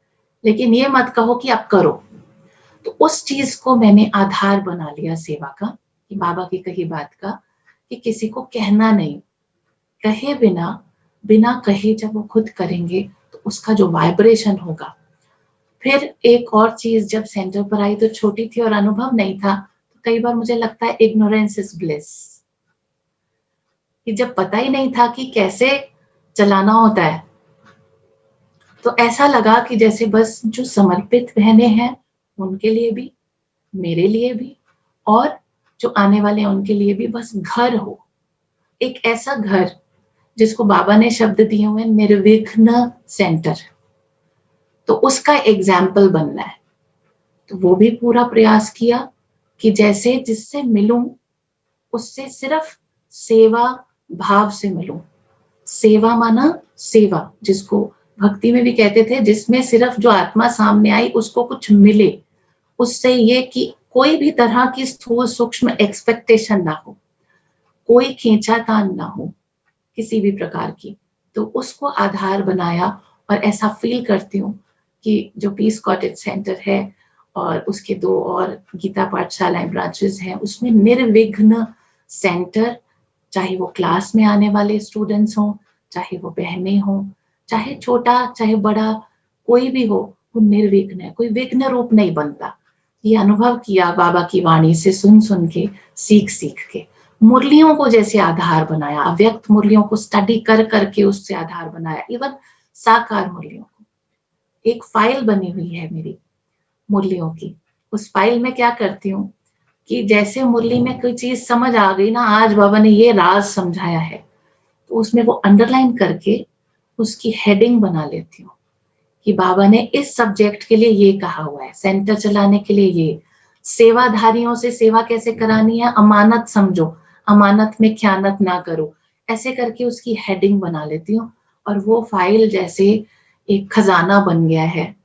लेकिन ये मत कहो कि आप करो। तो उस चीज को मैंने आधार बना लिया सेवा का, कि बाबा की कही बात का, कि किसी को कहना नहीं, कहे बिना कहे जब वो खुद करेंगे तो उसका जो वाइब्रेशन होगा। फिर एक और चीज, जब सेंटर पर आई तो छोटी थी और अनुभव नहीं था, तो कई बार मुझे लगता है इग्नोरेंस इज ब्लिस, कि जब पता ही नहीं था कि कैसे चलाना होता है, तो ऐसा लगा कि जैसे बस जो समर्पित बहनें हैं उनके लिए भी, मेरे लिए भी, और जो आने वाले हैं उनके लिए भी बस घर हो, एक ऐसा घर जिसको बाबा ने शब्द दिए हुए निर्विघ्न सेंटर, तो उसका एग्जाम्पल बनना है। तो वो भी पूरा प्रयास किया कि जैसे जिससे मिलूं उससे सिर्फ सेवा भाव से मिलूं। सेवा माना सेवा, जिसको भक्ति में भी कहते थे, जिसमें सिर्फ जो आत्मा सामने आई उसको कुछ मिले, उससे ये कि कोई भी तरह की स्थूल सूक्ष्म एक्सपेक्टेशन ना हो, कोई खींचातान ना हो किसी भी प्रकार की, तो उसको आधार बनाया। और ऐसा फील करती हूँ कि जो पीस कॉटेज सेंटर है और उसके 2 और गीता पाठशालाएं ब्रांचेस हैं, उसमें निर्विघ्न सेंटर, चाहे वो क्लास में आने वाले स्टूडेंट्स हों, चाहे वो बहनें हों, चाहे छोटा चाहे बड़ा कोई भी हो, वो निर्विघ्न है, कोई विघ्न रूप नहीं बनता। ये अनुभव किया बाबा की वाणी से सुन सुन के, सीख सीख के। मुरलियों को जैसे आधार बनाया, अव्यक्त मुरलियों को स्टडी कर करके उससे आधार बनाया, इवन साकार मुरलियों को। एक फाइल बनी हुई है मेरी मुरलियों की। उस फाइल में क्या करती हूँ कि जैसे मुरली में कोई चीज समझ आ गई ना, आज बाबा ने ये राज समझाया है, तो उसमें वो अंडरलाइन करके उसकी हेडिंग बना लेती हूँ कि बाबा ने इस सब्जेक्ट के लिए ये कहा हुआ है, सेंटर चलाने के लिए ये, सेवाधारियों से सेवा कैसे करानी है, अमानत समझो, अमानत में ख्यानत ना करो, ऐसे करके उसकी हेडिंग बना लेती हूँ। और वो फाइल जैसे एक खजाना बन गया है,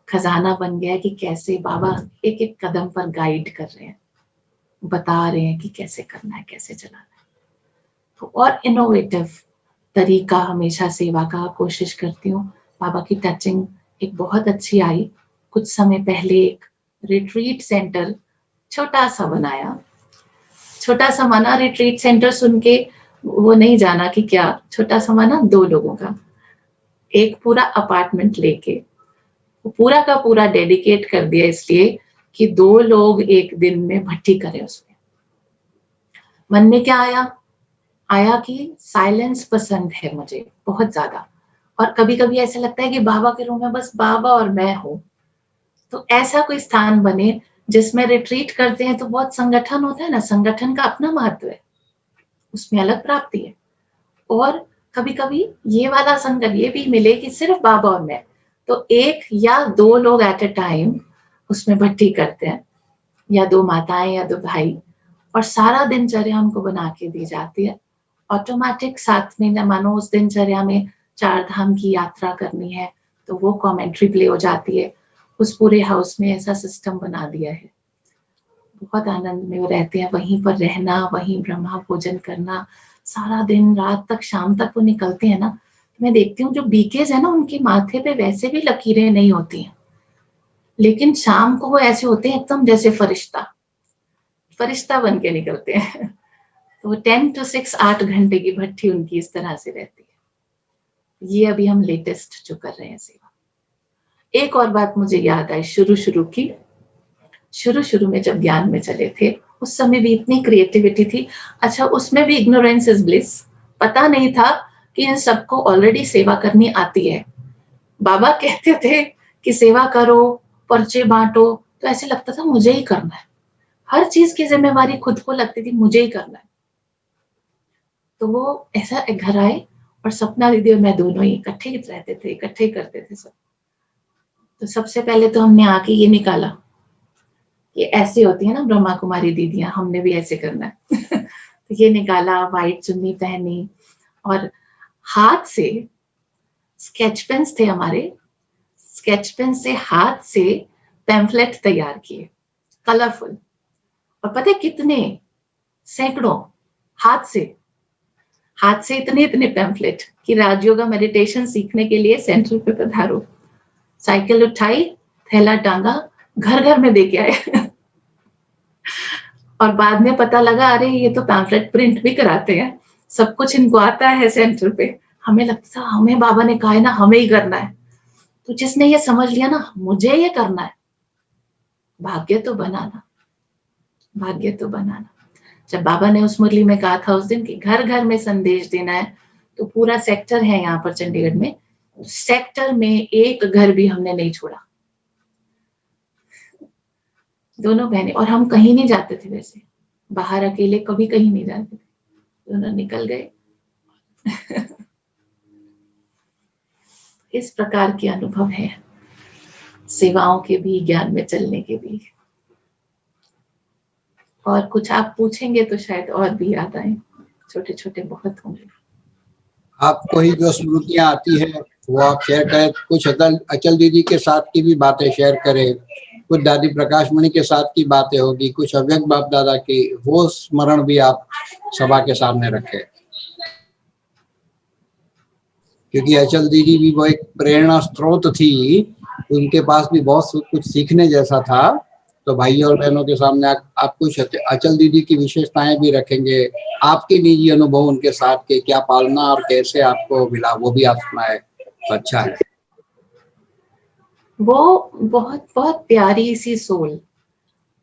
खजाना बन गया है कि कैसे बाबा एक एक कदम पर गाइड कर रहे हैं, बता रहे हैं कि कैसे करना है, कैसे चलाना है। तो और इनोवेटिव तरीका हमेशा सेवा का कोशिश करती हूँ। बाबा की टचिंग एक बहुत अच्छी आई। कुछ समय पहले एक रिट्रीट सेंटर छोटा सा बनाया, छोटा सा माना रिट्रीट सेंटर सुन के वो नहीं जाना कि क्या, छोटा सा माना 2 लोगों का, एक पूरा अपार्टमेंट लेके पूरा का पूरा डेडिकेट कर दिया इसलिए कि 2 लोग एक दिन में भट्टी करें उसमें। मन में क्या आया कि साइलेंस पसंद है मुझे बहुत ज्यादा, और कभी कभी ऐसा लगता है कि बाबा के रूम में बस बाबा और मैं हूँ। तो ऐसा कोई स्थान बने जिसमें रिट्रीट करते हैं तो बहुत संगठन होता है ना, संगठन का अपना महत्व है, उसमें अलग प्राप्ति है। और कभी कभी ये वाला संगठन ये भी मिले कि सिर्फ बाबा और मैं, तो 1 या 2 लोग एट अ टाइम उसमें भट्टी करते हैं, या 2 माताएं या 2 भाई, और सारा दिनचर्या उनको बना के दी जाती है। ऑटोमेटिक साथ में, न मानो उस दिनचर्या में 4 धाम की यात्रा करनी है तो वो कमेंट्री प्ले हो जाती है। उस पूरे हाउस में ऐसा सिस्टम बना दिया है। बहुत आनंद में वो रहते हैं, वहीं पर रहना, वहीं ब्रह्मा भोजन करना, सारा दिन रात तक शाम तक वो निकलते हैं ना। मैं देखती हूँ जो बीकेज है ना, उनके माथे पे वैसे भी लकीरें नहीं होती हैं, लेकिन शाम को वो ऐसे होते हैं एकदम जैसे फरिश्ता बन के निकलते हैं। तो 10 to 6 8 घंटे की भट्टी उनकी इस तरह से रहती है। ये अभी हम लेटेस्ट जो कर रहे हैं सेवा। एक और बात मुझे याद आई शुरू की, शुरू में जब ज्ञान में चले थे उस समय भी इतनी क्रिएटिविटी थी। अच्छा, उसमें भी इग्नोरेंस इज ब्लिस, पता नहीं था कि इन सबको ऑलरेडी सेवा करनी आती है। बाबा कहते थे कि सेवा करो, पर्चे बांटो, तो ऐसे लगता था मुझे ही करना है, हर चीज की जिम्मेवारी खुद को लगती थी मुझे ही करना है। तो वो ऐसा घर आए और सपना दीदी और मैं दोनों ही इकट्ठे रहते थे, इकट्ठे करते थे सब। तो सबसे पहले तो हमने आके ये निकाला, ये ऐसे होती है ना ब्रह्मा कुमारी दीदियां, हमने भी ऐसे करना है। तो ये निकाला, व्हाइट चुन्नी पहनी, और हाथ से स्केच पेन्स थे हमारे, स्केच पेन से हाथ से पैम्फलेट तैयार किए, कलरफुल। और पता है कितने, सैकड़ों, हाथ से इतने पैम्फलेट कि राजयोगा मेडिटेशन सीखने के लिए सेंटर पे पधारो। साइकिल उठाई, थैला टांगा, घर में दे के आए। और बाद में पता लगा अरे ये तो पैम्फलेट प्रिंट भी कराते हैं, सब कुछ इनको आता है सेंटर पे। हमें लगता था हमें बाबा ने कहा है ना हमें ही करना है। तो जिसने ये समझ लिया ना मुझे ये करना है, भाग्य तो बनाना। जब बाबा ने उस मुरली में कहा था उस दिन कि घर में संदेश देना है, तो पूरा सेक्टर है यहाँ पर चंडीगढ़ में, सेक्टर में एक घर भी हमने नहीं छोड़ा, दोनों बहनें। और हम कहीं नहीं जाते थे, वैसे बाहर अकेले कभी कहीं नहीं जाते थे, दोनों निकल गए। इस प्रकार के अनुभव है सेवाओं के भी, ज्ञान में चलने के भी। और कुछ आप पूछेंगे तो शायद और भी याद आए, छोटे छोटे बहुत होंगे। आपको ही जो स्मृतियां आती है वो आप शेयर करें। कुछ अचल दीदी के साथ की भी बातें शेयर करें, कुछ दादी प्रकाश मणि के साथ की बातें होगी, कुछ अव्यक्त बाप दादा की, वो स्मरण भी आप सभा के सामने रखें। क्योंकि अचल दीदी भी वो एक प्रेरणा स्रोत थी, उनके पास भी बहुत कुछ सीखने जैसा था। तो भाइयों और बहनों के सामने आप कुछ अचल दीदी की विशेषताएं भी रखेंगे, आपके निजी अनुभव उनके साथ के, क्या पालना और कैसे आपको मिला वो भी आप सुनाए तो अच्छा है। वो बहुत बहुत प्यारी सी सोल।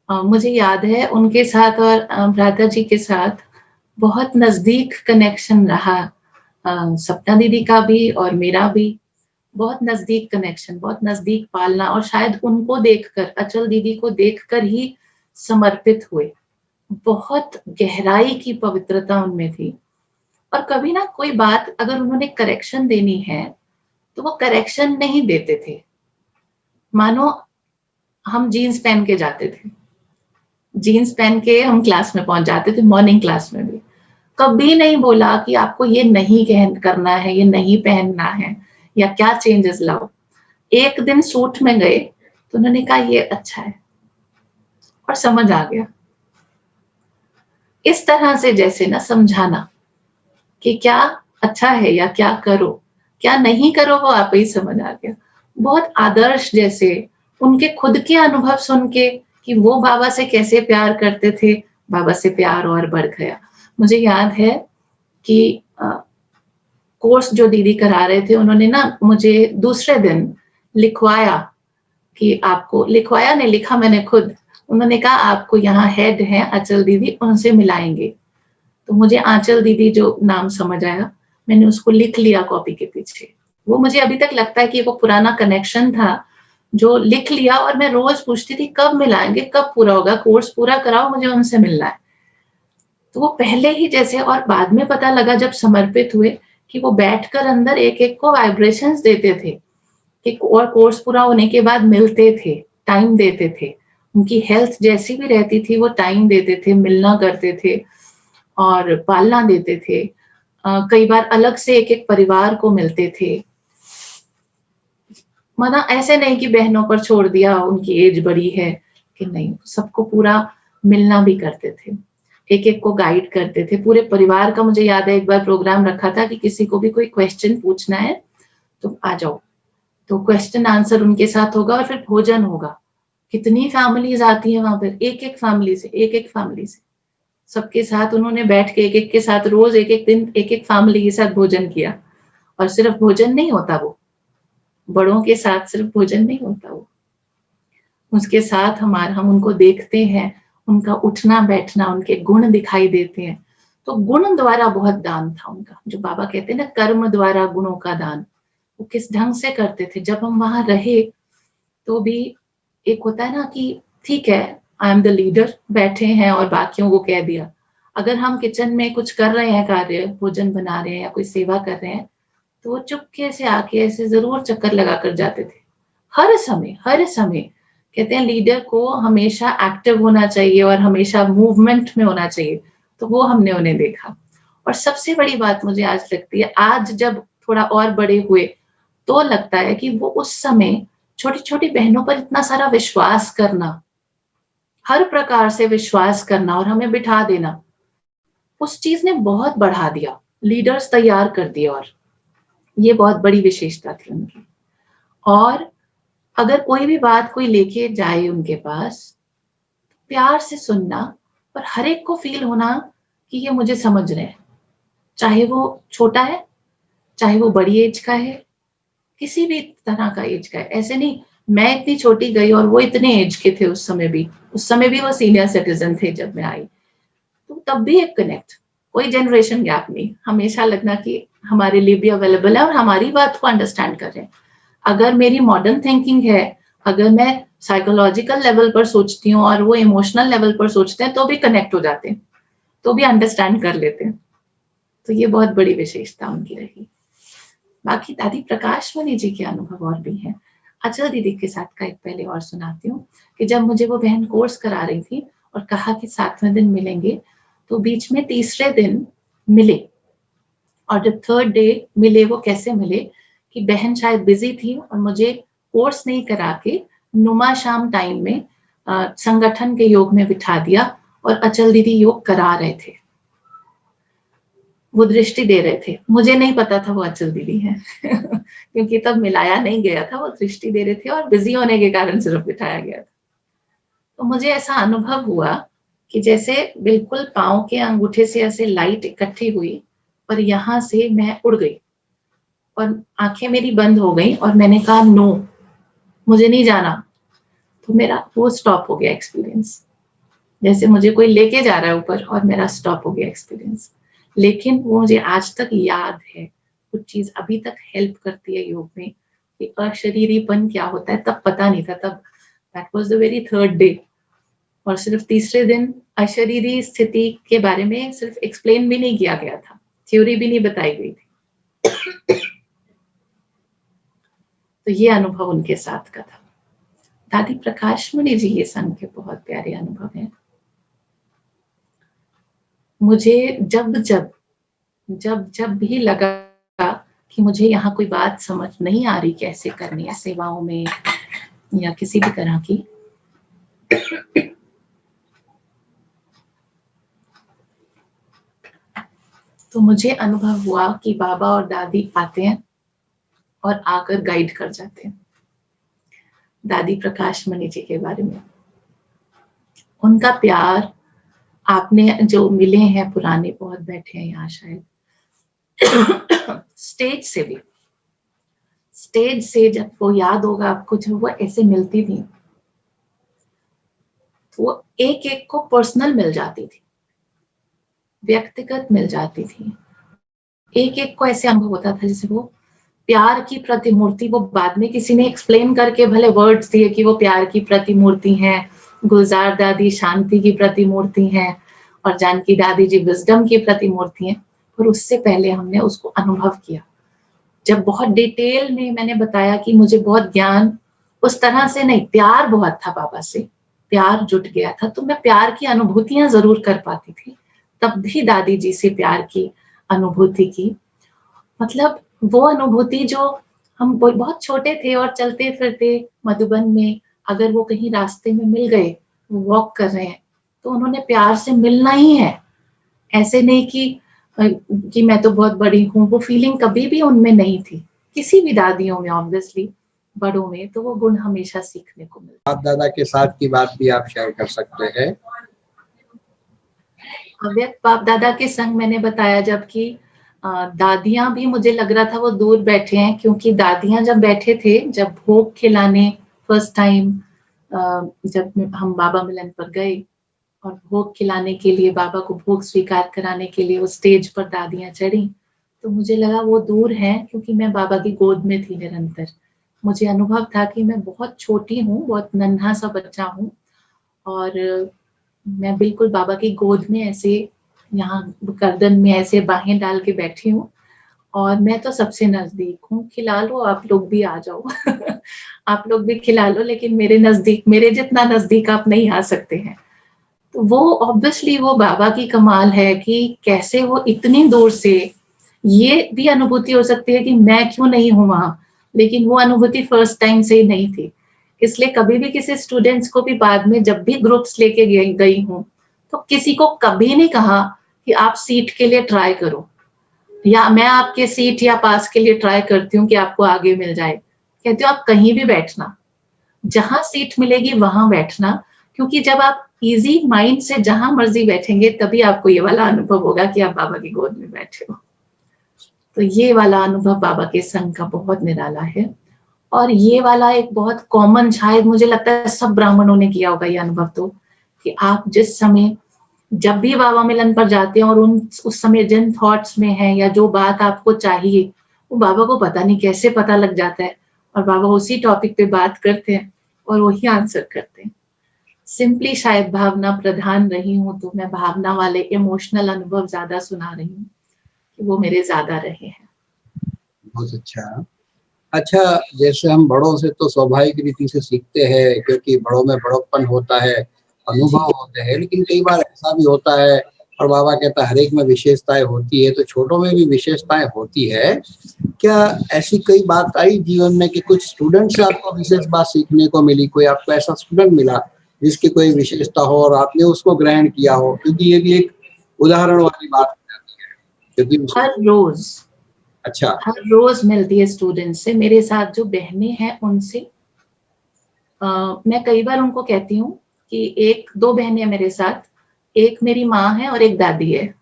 मुझे याद है उनके साथ और भ्राता जी के साथ बहुत नजदीक कनेक्शन रहा, सपना दीदी का भी और मेरा भी बहुत नजदीक कनेक्शन, बहुत नजदीक पालना। और शायद उनको देखकर, अचल दीदी को देखकर ही समर्पित हुए। बहुत गहराई की पवित्रता उनमें थी। और कभी ना कोई बात अगर उन्होंने करेक्शन देनी है तो वो करेक्शन नहीं देते थे। मानो हम जीन्स पहन के जाते थे, जीन्स पहन के हम क्लास में पहुंच जाते थे, मॉर्निंग क्लास में भी कभी नहीं बोला कि आपको ये नहीं करना है, ये नहीं पहनना है, या क्या चेंजेस लाओ। एक दिन सूट में गए तो उन्होंने कहा ये अच्छा है, और समझ आ गया। इस तरह से जैसे ना समझाना कि क्या अच्छा है या क्या करो, क्या नहीं करो, वो आप ही समझ आ गया। बहुत आदर्श जैसे उनके खुद के अनुभव सुन के कि वो बाबा से कैसे प्यार करते थे, बाबा से प्यार और बढ़ गया। मुझे याद है कि कोर्स जो दीदी करा रहे थे, उन्होंने ना मुझे दूसरे दिन लिखवाया कि आपको, लिखवाया नहीं, लिखा मैंने खुद। उन्होंने कहा आपको यहाँ हेड है अचल दीदी, उनसे मिलाएंगे। तो मुझे आंचल दीदी जो नाम समझ आया, मैंने उसको लिख लिया कॉपी के पीछे। वो मुझे अभी तक लगता है कि वो पुराना कनेक्शन था जो लिख लिया। और मैं रोज पूछती थी कब मिलाएंगे, कब पूरा होगा, कोर्स पूरा कराओ, मुझे उनसे मिलना है। तो वो पहले ही जैसे, और बाद में पता लगा जब समर्पित हुए कि वो बैठकर अंदर एक एक को वाइब्रेशंस देते थे कि, और कोर्स पूरा होने के बाद मिलते थे, टाइम देते थे। उनकी हेल्थ जैसी भी रहती थी वो टाइम देते थे, मिलना करते थे और पालना देते थे। कई बार अलग से एक एक परिवार को मिलते थे। माना ऐसे नहीं कि बहनों पर छोड़ दिया, उनकी एज बड़ी है कि नहीं, सबको पूरा मिलना भी करते थे, एक एक को गाइड करते थे पूरे परिवार का। मुझे याद है एक बार प्रोग्राम रखा था कि किसी को भी कोई क्वेश्चन पूछना है तो आ जाओ, तो क्वेश्चन आंसर उनके साथ होगा और फिर भोजन होगा। कितनी फैमिलीज आती हैं वहां पर, एक एक फैमिली से, एक एक फैमिली से, सबके साथ उन्होंने बैठ के एक एक के साथ रोज एक एक दिन एक एक फैमिली के साथ भोजन किया। और सिर्फ भोजन नहीं होता, वो बड़ों के साथ सिर्फ भोजन नहीं होता, वो उसके साथ हम उनको देखते हैं, उनका उठना बैठना, उनके गुण दिखाई देते हैं। तो गुण द्वारा बहुत दान था उनका, जो बाबा कहते हैं ना कर्म द्वारा गुणों का दान। वो किस ढंग से करते थे। जब हम वहां रहे तो भी एक होता है ना कि ठीक है आई एम द लीडर, बैठे हैं और बाकियों को कह दिया। अगर हम किचन में कुछ कर रहे हैं कार्य, भोजन बना रहे हैं या कोई सेवा कर रहे हैं, तो वो चुपके से आके ऐसे जरूर चक्कर लगा कर जाते थे। हर समय कहते हैं लीडर को हमेशा एक्टिव होना चाहिए और हमेशा मूवमेंट में होना चाहिए। तो वो हमने उन्हें देखा। और सबसे बड़ी बात मुझे आज लगती है, आज जब थोड़ा और बड़े हुए तो लगता है कि वो उस समय छोटी छोटी बहनों पर इतना सारा विश्वास करना, हर प्रकार से विश्वास करना और हमें बिठा देना, उस चीज ने बहुत बढ़ा दिया, लीडर्स तैयार कर दिए। और ये बहुत बड़ी विशेषता थी उनकी। और अगर कोई भी बात कोई लेके जाए उनके पास, प्यार से सुनना और हर एक को फील होना कि ये मुझे समझ रहे हैं, चाहे वो छोटा है, चाहे वो बड़ी एज का है, किसी भी तरह का एज का है। ऐसे नहीं मैं इतनी छोटी गई और वो इतने एज के थे, उस समय भी वो सीनियर सिटीजन थे जब मैं आई, तो तब भी एक कनेक्ट, कोई जनरेशन गैप नहीं, हमेशा लगना कि हमारे लिए भी अवेलेबल है और हमारी बात को अंडरस्टैंड कर रहे हैं। अगर मेरी मॉडर्न थिंकिंग है, अगर मैं साइकोलॉजिकल लेवल पर सोचती हूँ और वो इमोशनल लेवल पर सोचते हैं, तो भी कनेक्ट हो जाते हैं, तो भी अंडरस्टैंड कर लेते हैं। तो ये बहुत बड़ी विशेषता उनकी रही। बाकी दादी प्रकाश मणि जी के अनुभव और भी हैं। अचल दीदी के साथ का एक पहले और सुनाती हूँ कि जब मुझे वो बहन कोर्स करा रही थी और कहा कि 7वें दिन मिलेंगे, तो बीच में तीसरे दिन मिले, और जब थर्ड डे मिले, वो कैसे मिले कि बहन शायद बिजी थी और मुझे कोर्स नहीं करा के नुमा शाम टाइम में संगठन के योग में बिठा दिया और अचल दीदी योग करा रहे थे, वो दृष्टि दे रहे थे। मुझे नहीं पता था वो अचल दीदी हैं क्योंकि तब मिलाया नहीं गया था, वो दृष्टि दे रहे थे और बिजी होने के कारण सिर्फ बिठाया गया था। तो मुझे ऐसा अनुभव हुआ कि जैसे बिल्कुल पाँव के अंगूठे से ऐसे लाइट इकट्ठी हुई और यहाँ से मैं उड़ गई और आंखें मेरी बंद हो गई और मैंने कहा नो, मुझे नहीं जाना। तो मेरा वो स्टॉप हो गया एक्सपीरियंस, जैसे मुझे कोई लेके जा रहा है ऊपर और मेरा स्टॉप हो गया एक्सपीरियंस। लेकिन वो मुझे आज तक याद है, कुछ चीज अभी तक हेल्प करती है योग में कि अशरीरीपन क्या होता है, तब पता नहीं था, तब that was the very third day. और सिर्फ तीसरे दिन अशरीरी स्थिति के बारे में सिर्फ एक्सप्लेन भी नहीं किया गया था, थ्योरी भी नहीं बताई गई थी। तो ये अनुभव उनके साथ का था। दादी प्रकाश मणि जी ये संघ के बहुत प्यारे अनुभव हैं। मुझे जब भी लगा कि मुझे यहाँ कोई बात समझ नहीं आ रही कैसे करनी है सेवाओं में या किसी भी तरह की, तो मुझे अनुभव हुआ कि बाबा और दादी आते हैं और आकर गाइड कर जाते हैं। दादी प्रकाश मणि जी के बारे में उनका प्यार, आपने जो मिले हैं पुराने बहुत बैठे हैं यहाँ शायद स्टेज से जब वो याद होगा आपको, जब वो ऐसे मिलती थी तो वो एक एक को पर्सनल मिल जाती थी, व्यक्तिगत मिल जाती थी। एक एक को ऐसे अनुभव होता था जैसे वो प्यार की प्रतिमूर्ति, वो बाद में किसी ने एक्सप्लेन करके भले वर्ड्स दिए कि वो प्यार की प्रतिमूर्ति हैं, गुलजार दादी शांति की प्रतिमूर्ति हैं और जानकी दादी जी विजडम की प्रतिमूर्ति हैं, पर उससे पहले हमने उसको अनुभव किया। जब बहुत डिटेल में मैंने बताया कि मुझे बहुत ज्ञान उस तरह से नहीं, प्यार बहुत था बाबा से, प्यार जुट गया था, तो मैं प्यार की अनुभूतियां जरूर कर पाती थी। तब भी दादी जी से प्यार की अनुभूति की, मतलब वो अनुभूति जो हम बहुत छोटे थे और चलते फिरते मधुबन में, अगर वो कहीं रास्ते में मिल गए, वो वॉक कर रहे हैं, तो उन्होंने प्यार से मिलना ही है। ऐसे नहीं कि मैं तो बहुत बड़ी हूँ, वो फीलिंग कभी भी उनमें नहीं थी, किसी भी दादियों में, ऑब्वियसली बड़ों में तो वो गुण हमेशा सीखने को मिलता। बाप दादा के साथ की बात भी आप शेयर कर सकते हैं। अव्यक्त बाप दादा के संग मैंने बताया, जबकि दादियां भी मुझे लग रहा था वो दूर बैठे हैं, क्योंकि दादियां जब बैठे थे, जब भोग खिलाने फर्स्ट टाइम जब हम बाबा मिलन पर गए और भोग खिलाने के लिए, बाबा को भोग स्वीकार कराने के लिए वो स्टेज पर दादियां चढ़ी, तो मुझे लगा वो दूर हैं, क्योंकि मैं बाबा की गोद में थी निरंतर। मुझे अनुभव था कि मैं बहुत छोटी हूँ, बहुत नन्हा सा बच्चा हूँ और मैं बिल्कुल बाबा की गोद में ऐसे यहाँ गर्दन में ऐसे बाहें डाल के बैठी हूँ और मैं तो सबसे नजदीक हूँ। खिला लो आप लोग भी, आ जाओ आप लोग भी खिला लो, लेकिन मेरे नजदीक, मेरे जितना नजदीक आप नहीं आ सकते हैं। तो वो ऑब्वियसली वो बाबा की कमाल है कि कैसे वो इतनी दूर से, ये भी अनुभूति हो सकती है कि मैं क्यों नहीं हूँ वहां, लेकिन वो अनुभूति फर्स्ट टाइम से ही नहीं थी। इसलिए कभी भी किसी स्टूडेंट्स को भी बाद में जब भी ग्रुप्स लेके गई हूँ, तो किसी को कभी नहीं कहा कि आप सीट के लिए ट्राई करो, या मैं आपके सीट या पास के लिए ट्राई करती हूँ कि आपको आगे मिल जाए। कहती हूँ आप कहीं भी बैठना, जहां सीट मिलेगी वहां बैठना, क्योंकि जब आप इजी माइंड से जहां मर्जी बैठेंगे, तभी आपको ये वाला अनुभव होगा कि आप बाबा की गोद में बैठे हो। तो ये वाला अनुभव बाबा के संग का बहुत निराला है। और ये वाला एक बहुत कॉमन, शायद मुझे लगता है सब ब्राह्मणों ने किया होगा ये अनुभव, तो कि आप जिस समय जब भी बाबा मिलन पर जाते हैं और उस समय जिन थॉट्स में है या जो बात आपको चाहिए, वो बाबा को पता नहीं कैसे पता लग जाता है और बाबा उसी टॉपिक पे बात करते हैं और वही आंसर करते हैं। सिंपली शायद भावना प्रधान रही हूँ, तो मैं भावना वाले इमोशनल अनुभव ज्यादा सुना रही हूँ, कि वो मेरे ज्यादा रहे हैं। बहुत अच्छा। अच्छा, जैसे हम बड़ों से तो स्वाभाविक रीति से सीखते हैं, क्योंकि बड़ों में बड़प्पन होता है, अनुभव होते हैं, लेकिन कई बार ऐसा भी होता है और बाबा कहता है हर एक में विशेषताएं होती है, तो छोटों में भी विशेषताएं होती है। क्या ऐसी कई बात आई जीवन में कि कुछ स्टूडेंट से आपको विशेष बात सीखने को मिली, कोई आपको ऐसा स्टूडेंट मिला जिसकी कोई विशेषता हो और आपने उसको ग्रहण किया हो? क्योंकि ये भी एक उदाहरण वाली बात हो जाती है, क्योंकि हर रोज मिलती है स्टूडेंट से। मेरे साथ जो बहनें हैं उनसे मैं कई बार उनको कहती हूँ कि 1-2 बहनें हैं मेरे साथ, एक मेरी माँ है और एक दादी है।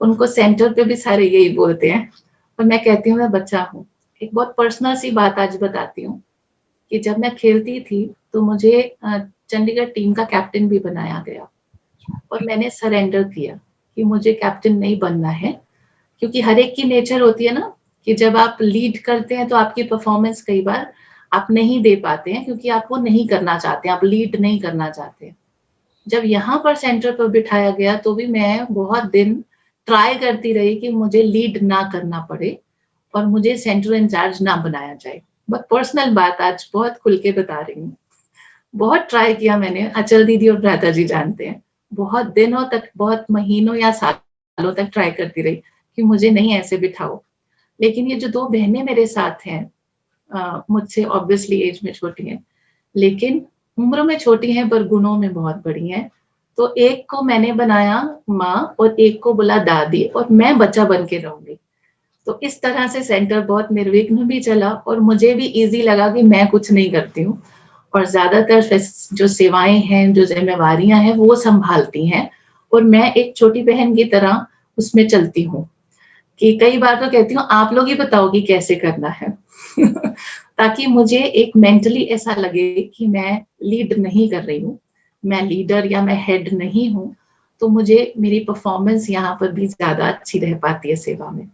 उनको सेंटर पे भी सारे यही बोलते हैं और मैं कहती हूँ मैं बच्चा हूँ। एक बहुत पर्सनल सी बात आज बताती हूँ कि जब मैं खेलती थी तो मुझे चंडीगढ़ टीम का कैप्टन भी बनाया गया और मैंने सरेंडर किया कि मुझे कैप्टन नहीं बनना है, क्योंकि हर एक की नेचर होती है ना कि जब आप लीड करते हैं तो आपकी परफॉर्मेंस कई बार आप नहीं दे पाते हैं, क्योंकि आप वो नहीं करना चाहते, आप लीड नहीं करना चाहते। जब यहाँ पर सेंटर पर बिठाया गया तो भी मैं बहुत दिन ट्राई करती रही कि मुझे लीड ना करना पड़े और मुझे सेंटर इंचार्ज ना बनाया जाए। बहुत पर्सनल बात आज बहुत खुल के बता रही हूँ। बहुत ट्राई किया मैंने, अचल दीदी और भ्राता जी जानते हैं। बहुत दिनों तक, बहुत महीनों या सालों तक ट्राई करती रही कि मुझे नहीं ऐसे बिठाओ। लेकिन ये जो 2 बहनें मेरे साथ हैं, मुझसे ऑब्वियसली एज में छोटी हैं, लेकिन उम्र में छोटी हैं पर गुणों में बहुत बड़ी हैं। तो एक को मैंने बनाया माँ और एक को बोला दादी, और मैं बच्चा बन के रहूंगी। तो इस तरह से सेंटर बहुत निर्विघ्न भी चला और मुझे भी इजी लगा कि मैं कुछ नहीं करती हूँ और ज्यादातर जो सेवाएं हैं, जो जिम्मेवारियां हैं, वो संभालती हैं और मैं एक छोटी बहन की तरह उसमें चलती हूँ। कि कई बार तो कहती हूँ आप लोग ही बताओ कि कैसे करना है ताकि मुझे एक मेंटली ऐसा लगे कि मैं लीड नहीं कर रही हूँ, मैं लीडर या मैं हेड नहीं हूँ, तो मुझे मेरी परफॉर्मेंस यहाँ पर भी ज्यादा अच्छी रह पाती है सेवा में।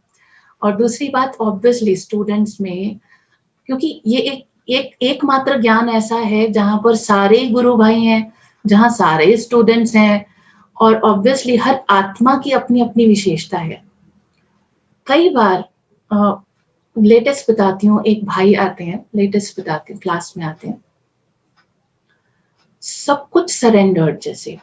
और दूसरी बात ऑब्वियसली स्टूडेंट्स में, क्योंकि ये एकमात्र ज्ञान ऐसा है जहाँ पर सारे गुरु भाई हैं, जहाँ सारे स्टूडेंट्स हैं और ऑब्वियसली हर आत्मा की अपनी अपनी विशेषता है। कई बार लेटेस्ट बताती हूँ, एक भाई आते हैं, लेटेस्ट बताती हूँ, क्लास में आते हैं, सब कुछ सरेंडर्ड, जैसे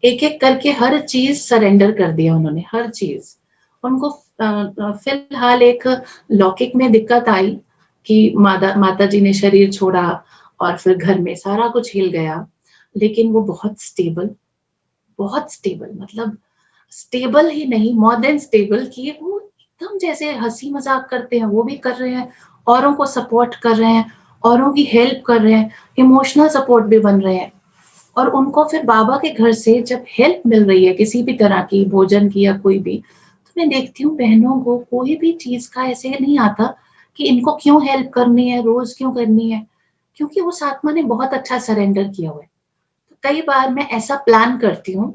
एक एक करके हर चीज सरेंडर कर दिया उन्होंने, हर चीज। उनको फिलहाल एक लौकिक में दिक्कत आई कि माता जी ने शरीर छोड़ा और फिर घर में सारा कुछ हिल गया, लेकिन वो बहुत स्टेबल, मतलब स्टेबल ही नहीं, मोर देन स्टेबल, कि वो एकदम जैसे हंसी मजाक करते हैं वो भी कर रहे हैं, औरों को सपोर्ट कर रहे हैं, औरों की हेल्प कर रहे हैं, इमोशनल सपोर्ट भी बन रहे हैं। और उनको फिर बाबा के घर से जब हेल्प मिल रही है किसी भी तरह की, भोजन की या कोई भी, तो मैं देखती हूँ बहनों को कोई भी चीज का ऐसे नहीं आता कि इनको क्यों हेल्प करनी है, रोज क्यों करनी है, क्योंकि उस आत्मा ने बहुत अच्छा सरेंडर किया हुआ है। तो कई बार मैं ऐसा प्लान करती हूँ,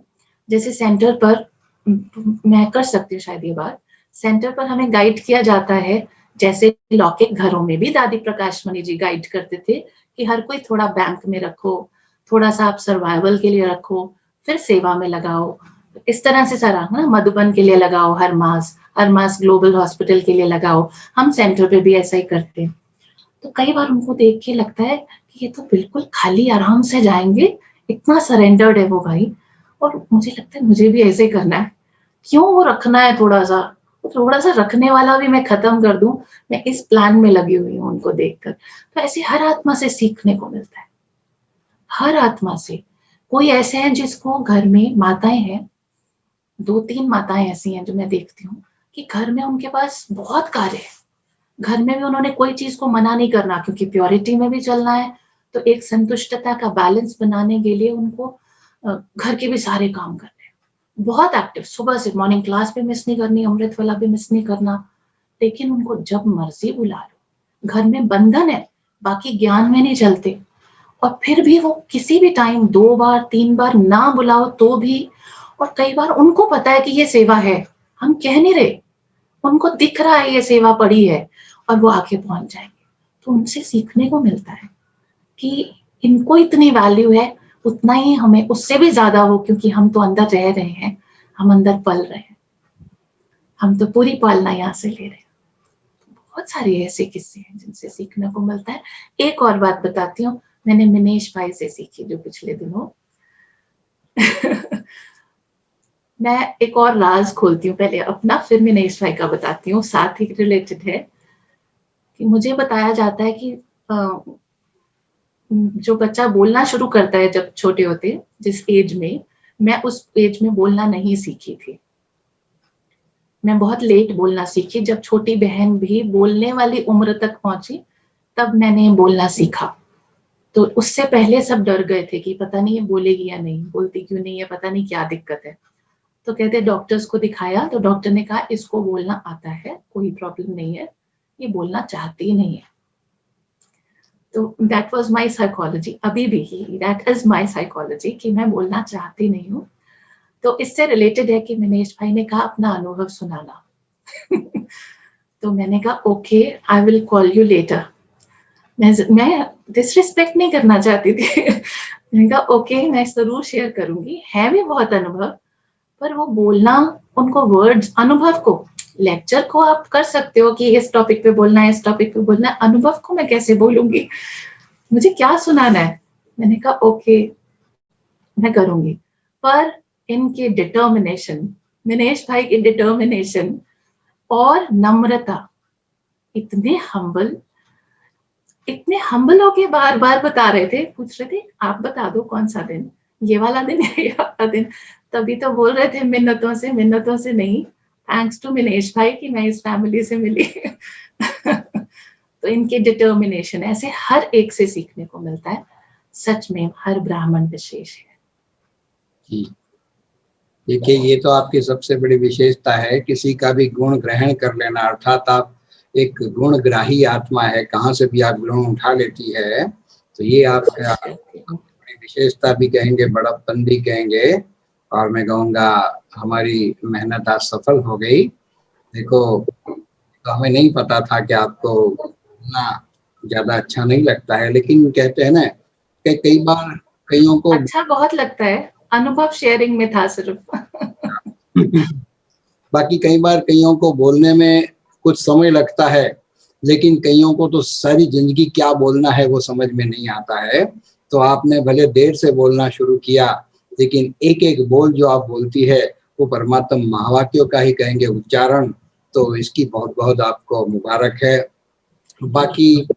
जैसे सेंटर पर मैं कर सकती हूँ शायद ये बात, सेंटर पर हमें गाइड किया जाता है, जैसे लौकिक घरों में भी दादी प्रकाश मणि जी गाइड करते थे कि हर कोई थोड़ा बैंक में रखो, थोड़ा सा आप सर्वाइवल के लिए रखो, फिर सेवा में लगाओ, इस तरह से सारा ना, मधुबन के लिए लगाओ हर मास ग्लोबल हॉस्पिटल के लिए लगाओ। हम सेंटर पे भी ऐसा ही करते हैं। तो कई बार उनको देख के लगता है कि ये तो बिल्कुल खाली आराम से जाएंगे, इतना सरेंडर्ड है वो भाई, और मुझे लगता है मुझे भी ऐसे करना है, क्यों वो रखना है, थोड़ा सा रखने वाला भी मैं खत्म कर दूं, मैं इस प्लान में लगी हुई हूँ उनको देखकर। तो ऐसे हर आत्मा से सीखने को मिलता है, हर आत्मा से। कोई ऐसे हैं जिसको घर में माताएं हैं, 2-3 माताएं ऐसी हैं जो मैं देखती हूँ कि घर में उनके पास बहुत कार्य है, घर में भी उन्होंने कोई चीज को मना नहीं करना, क्योंकि प्योरिटी में भी चलना है, तो एक संतुष्टता का बैलेंस बनाने के लिए उनको घर के भी सारे काम करने हैं, बहुत एक्टिव, सुबह से मॉर्निंग क्लास भी मिस नहीं करनी, अमृत वाला भी मिस नहीं करना। लेकिन उनको जब मर्जी बुला लो, घर में बंधन है, बाकी ज्ञान में नहीं चलते, और फिर भी वो किसी भी टाइम 2 बार 3 बार ना बुलाओ तो भी, और कई बार उनको पता है कि ये सेवा है, हम कह नहीं रहे, उनको दिख रहा है ये सेवा पड़ी है, और वो आके पहुंच जाएंगे। तो उनसे सीखने को मिलता है कि इनको इतनी वैल्यू है, उतना ही हमें, उससे भी ज्यादा हो, क्योंकि हम तो अंदर रह रहे हैं, हम अंदर पल रहे हैं, हम तो पूरी पालना यहाँ से ले रहे हैं। बहुत सारे ऐसे किस्से हैं जिनसे सीखने को मिलता है। एक और बात बताती हूँ, मैंने मिनेश भाई से सीखी जो पिछले दिनों मैं एक और राज खोलती हूँ, पहले अपना फिर मिनेश भाई का बताती हूँ, साथ ही रिलेटेड है। कि मुझे बताया जाता है कि जो बच्चा बोलना शुरू करता है जब छोटे होते, जिस एज में, मैं उस एज में बोलना नहीं सीखी थी। मैं बहुत लेट बोलना सीखी, जब छोटी बहन भी बोलने वाली उम्र तक पहुंची तब मैंने बोलना सीखा। तो उससे पहले सब डर गए थे कि पता नहीं ये बोलेगी या नहीं, बोलती क्यों नहीं है, पता नहीं क्या दिक्कत है। तो कहते डॉक्टर्स को दिखाया, तो डॉक्टर ने कहा इसको बोलना आता है, कोई प्रॉब्लम नहीं है, ये बोलना चाहती नहीं है। तो दैट वाज माय साइकोलॉजी, अभी भी दैट इज माय साइकोलॉजी कि मैं बोलना चाहती नहीं हूँ। तो इससे रिलेटेड है कि मिनेश भाई ने कहा अपना अनुभव सुनाना तो मैंने कहा okay, I will call you later. मैं डिसरिस्पेक्ट नहीं करना चाहती थी मैंने कहा ओके, मैं जरूर शेयर करूंगी, है भी बहुत अनुभव, पर वो बोलना, उनको वर्ड्स, अनुभव को, लेक्चर को आप कर सकते हो कि इस टॉपिक पे बोलना है, इस टॉपिक पे बोलना है, अनुभव को मैं कैसे बोलूंगी, मुझे क्या सुनाना है। मैंने कहा ओके मैं करूंगी। पर इनके डिटर्मिनेशन, मिनेश भाई की डिटर्मिनेशन और नम्रता, इतने हम्बल होके बार बार बता रहे थे, पूछ रहे थे आप बता दो कौन सा दिन, ये वाला दिन है ये वाला दिन, तभी तो बोल रहे थे मिन्नतों से नहीं, थैंक्स टू मिनेश भाई कि मैं इस फैमिली से मिली तो इनके डिटर्मिनेशन, ऐसे हर एक से सीखने को मिलता है। सच में हर ब्राह्मण विशेष है। देखिए, ये तो आपकी सबसे बड़ी विशेषता है, किसी का भी गुण ग्रहण कर लेना, अर्थात आप एक गुणग्राही आत्मा है, कहाँ से भी आप गुण उठा लेती है। तो ये आप बड़ी विशेषता भी कहेंगे, बड़प्पन भी कहेंगे, और मैं कहूँगा हमारी मेहनत आज सफल हो गई। देखो, तो हमें नहीं पता था कि आपको इतना ज्यादा अच्छा नहीं लगता है, लेकिन कहते हैं ना कि कई बार कईयों को अच्छा बहुत लगता है, अनुभव शेयरिंग में था सिर्फ बाकी कई बार कईयों को बोलने में कुछ समय लगता है, लेकिन कईयों को तो सारी जिंदगी क्या बोलना है वो समझ में नहीं आता है। तो आपने भले देर से बोलना शुरू किया, लेकिन एक एक बोल जो आप बोलती है वो परमात्मा महावाक्यों का ही कहेंगे उच्चारण। तो इसकी बहुत बहुत आपको मुबारक है। बाकी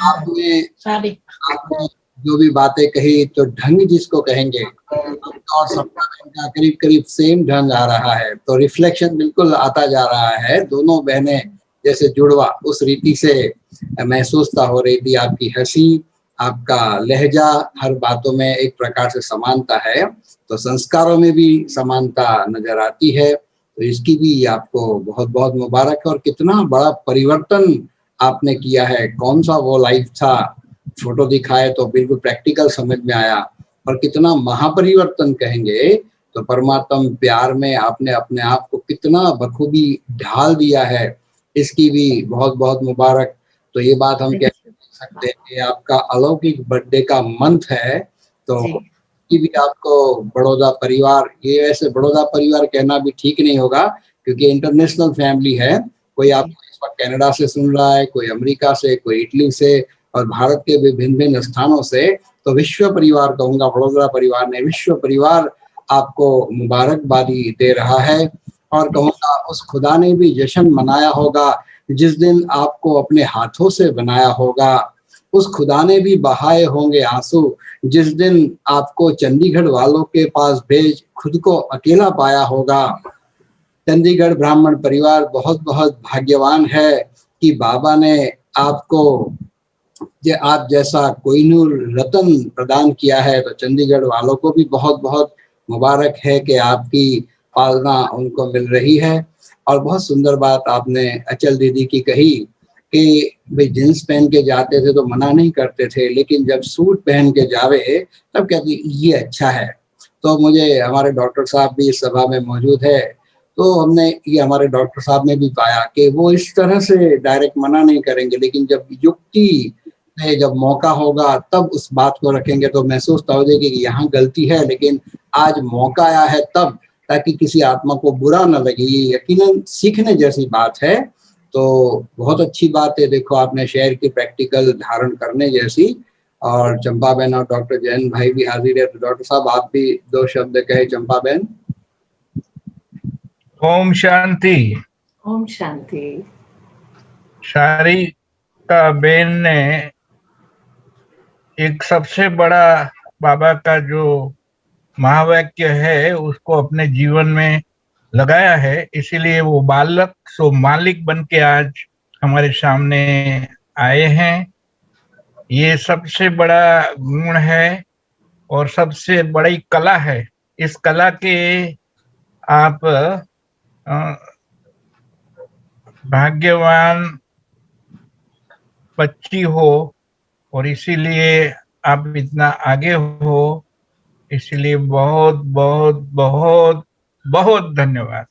आपने जो भी बातें कही, तो ढंग जिसको कहेंगे, और सबका का करीब करीब सेम ढंग आ रहा है, तो रिफ्लेक्शन बिल्कुल आता जा रहा है। दोनों बहनें जैसे जुड़वा उस रीति से महसूसता हो रही थी। आपकी हंसी, आपका लहजा, हर बातों में एक प्रकार से समानता है, तो संस्कारों में भी समानता नजर आती है। तो इसकी भी आपको बहुत बहुत मुबारक है। और कितना बड़ा परिवर्तन आपने किया है, कौन सा वो लाइफ था, फोटो दिखाए तो बिल्कुल प्रैक्टिकल समझ में आया, और कितना महापरिवर्तन कहेंगे। तो परमात्मा प्यार में आपने अपने आप को कितना बखूबी ढाल दिया है, इसकी भी बहुत बहुत मुबारक। तो ये बात हम कह सकते हैं कि आपका अलौकिक बर्थडे का मंथ है। तो ये भी आपको बड़ौदा परिवार, ये वैसे बड़ौदा परिवार कहना भी ठीक नहीं होगा, क्योंकि इंटरनेशनल फैमिली है। कोई आपको इस वक्त कनाडा से सुन रहा है, कोई अमेरिका से, कोई इटली से, और भारत के भी भिन्न भिन्न स्थानों से। तो विश्व परिवार कहूँगा, बड़ौदा परिवार ने, विश्व परिवार आपको मुबारकबादी दे रहा है। और कहूँगा उस खुदा ने भी जश्न मनाया होगा जिस दिन आपको अपने हाथों से बनाया होगा, उस खुदा ने भी बहाए होंगे आंसू जिस दिन आपको चंडीगढ़ वालों के पास भेज खुद को अकेला पाया होगा। चंडीगढ़ ब्राह्मण परिवार बहुत बहुत भाग्यवान है कि बाबा ने आपको आप जैसा कोहिनूर रतन प्रदान किया है। तो चंडीगढ़ वालों को भी बहुत बहुत मुबारक है कि आपकी पालना उनको मिल रही है। और बहुत सुंदर बात आपने अचल दीदी की कही कि भाई जींस पहन के जाते थे तो मना नहीं करते थे, लेकिन जब सूट पहन के जावे तब कहते ये अच्छा है। तो मुझे हमारे डॉक्टर साहब भी इस सभा में मौजूद है, तो हमने ये हमारे डॉक्टर साहब ने भी पाया कि वो इस तरह से डायरेक्ट मना नहीं करेंगे, लेकिन जब युक्ति से जब मौका होगा तब उस बात को रखेंगे तो महसूस हो जाएगी कि यहाँ गलती है, लेकिन आज मौका आया है तब, ताकि किसी आत्मा को बुरा न लगे। ये यकीनन सीखने जैसी बात है, तो बहुत अच्छी बात है। देखो आपने शेयर की प्रैक्टिकल धारण करने जैसी, और चंपा बहन और डॉक्टर जैन भाई भी हाजिर है, तो डॉक्टर साहब आप भी 2 शब्द कहे। चंपा बहन। ओम शांति। ओम शांति। सारिका बेन ने एक सबसे बड़ा बाबा का जो महावाक्य है उसको अपने जीवन में लगाया है, इसीलिए वो बालक सो मालिक बन के आज हमारे सामने आए हैं। ये सबसे बड़ा गुण है और सबसे बड़ी कला है। इस कला के आप भाग्यवान बच्ची हो और इसीलिए आप इतना आगे हो, इसलिए बहुत बहुत बहुत बहुत धन्यवाद।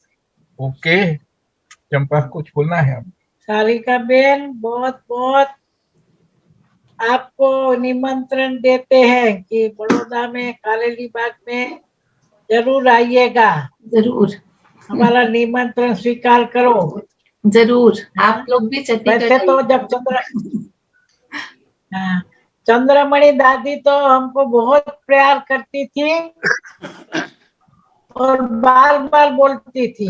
ओके चंपा, कुछ बोलना है? सारिका बेन, बहुत बहुत आपको निमंत्रण देते हैं कि बड़ौदा में कालेली बाग में जरूर आइएगा। जरूर, हमारा निमंत्रण स्वीकार करो। जरूर। आप लोग भी चंडीगढ़ वैसे तो जब चंद्रमणि दादी तो हमको बहुत प्यार करती थी और बार बार बोलती थी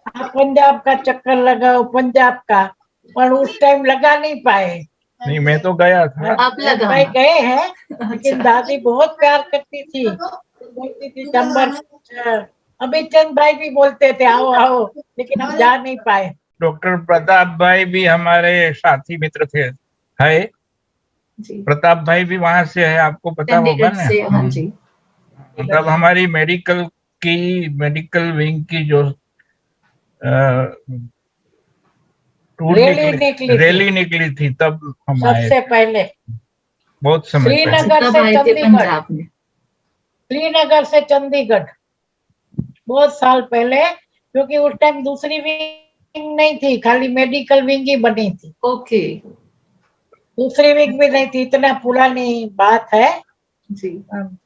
आप पंजाब का चक्कर लगाओ, पंजाब का, पर उस टाइम लगा नहीं पाए। नहीं, मैं तो गया था। आप लगा भाई गए हैं, लेकिन अच्छा। दादी बहुत प्यार करती थी, बोलती थी चंबर। अभी चंद भाई भी बोलते थे आओ आओ, लेकिन हम जा नहीं पाए। डॉक्टर प्रताप भाई भी हमारे साथी मित्र थे, है जी। प्रताप भाई भी वहां से है, आपको पता होगा चंडीगढ़ ना? से, हाँ जी। तब हमारी मेडिकल विंग की जो रैली निकली थी तब हम आए सबसे पहले बहुत समय पहले। श्रीनगर तब से आए थे चंडीगढ़, पंजाब में। श्रीनगर से चंडीगढ़ बहुत साल पहले, क्योंकि उस टाइम दूसरी विंग नहीं थी, खाली मेडिकल विंग ही बनी थी। ओके दूसरी विंग भी नहीं थी, इतना पुरानी बात है जी।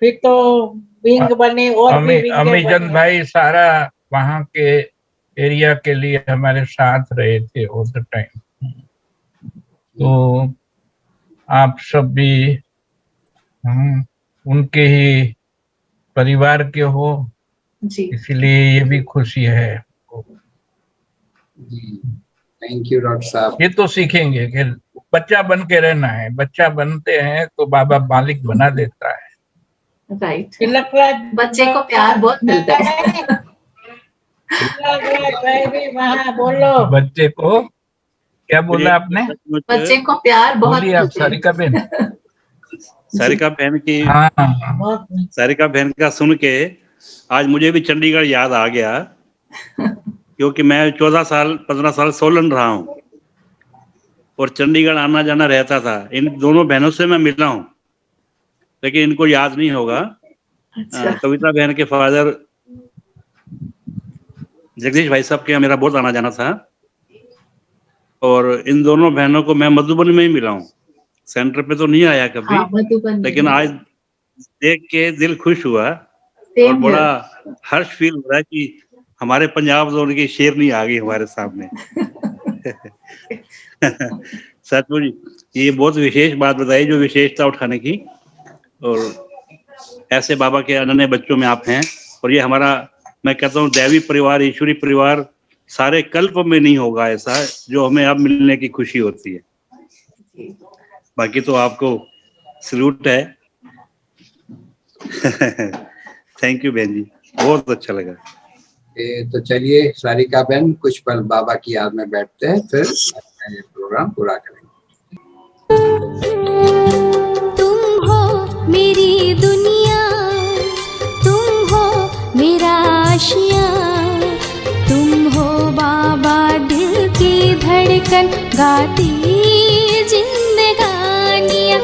फिर तो विंग बने और भी विंग अमीचंद भाई सारा वहाँ के एरिया के लिए हमारे साथ रहे थे ऑल द टाइम। तो आप सब भी उनके ही परिवार के हो जी। इसलिए ये भी खुशी है। जी थैंक यू डॉक्टर साहब। ये तो सीखेंगे कि बच्चा बन के रहना है, बच्चा बनते हैं तो बाबा मालिक बना देता है। राइट। तिलक राज बच्चे को प्यार बहुत मिलता है। वहाँ बोलो, बच्चे को क्या बोला आपने? बच्चे को प्यार बहुत बोलिए आप मिलता है। सारिका बहन। सारिका बहन की हाँ बहुत सारिका बहन का सुन के आज मुझे भी चंडीगढ़ याद आ गया, क्योंकि मैं 15 साल सोलन रहा हूँ और चंडीगढ़ आना जाना रहता था। इन दोनों बहनों से मैं मिला हूँ, लेकिन इनको याद नहीं होगा। अच्छा। कविता बहन के फादर जगदीश भाई साहब के यहाँ मेरा बहुत आना जाना था, और इन दोनों बहनों को मैं मधुबन में ही मिला हूँ, सेंटर पे तो नहीं आया कभी। हाँ, मधुबन लेकिन आज देख के दिल खुश हुआ और Same बड़ा here। हर्ष फील हो रहा है कि हमारे पंजाब जोन की शेरनी आ गई हमारे सामने। सचमुच ये बहुत विशेष बात बताई, जो विशेषता उठाने की, और ऐसे बाबा के अनन्य बच्चों में आप हैं। और ये हमारा, मैं कहता हूँ, दैवी परिवार, ईश्वरी परिवार सारे कल्प में नहीं होगा ऐसा, जो हमें अब मिलने की खुशी होती है। बाकी तो आपको सल्यूट है। थैंक यू बहन जी, बहुत अच्छा लगा। तो चलिए सारिका बहन कुछ पल बाबा की याद में बैठते हैं, फिर ये प्रोग्राम पूरा करेंगे। तुम हो मेरी दुनिया, तुम हो मेरा आशिया, तुम हो बाबा दिल की धड़कन। धड़कन गाती जिंदगानियाँ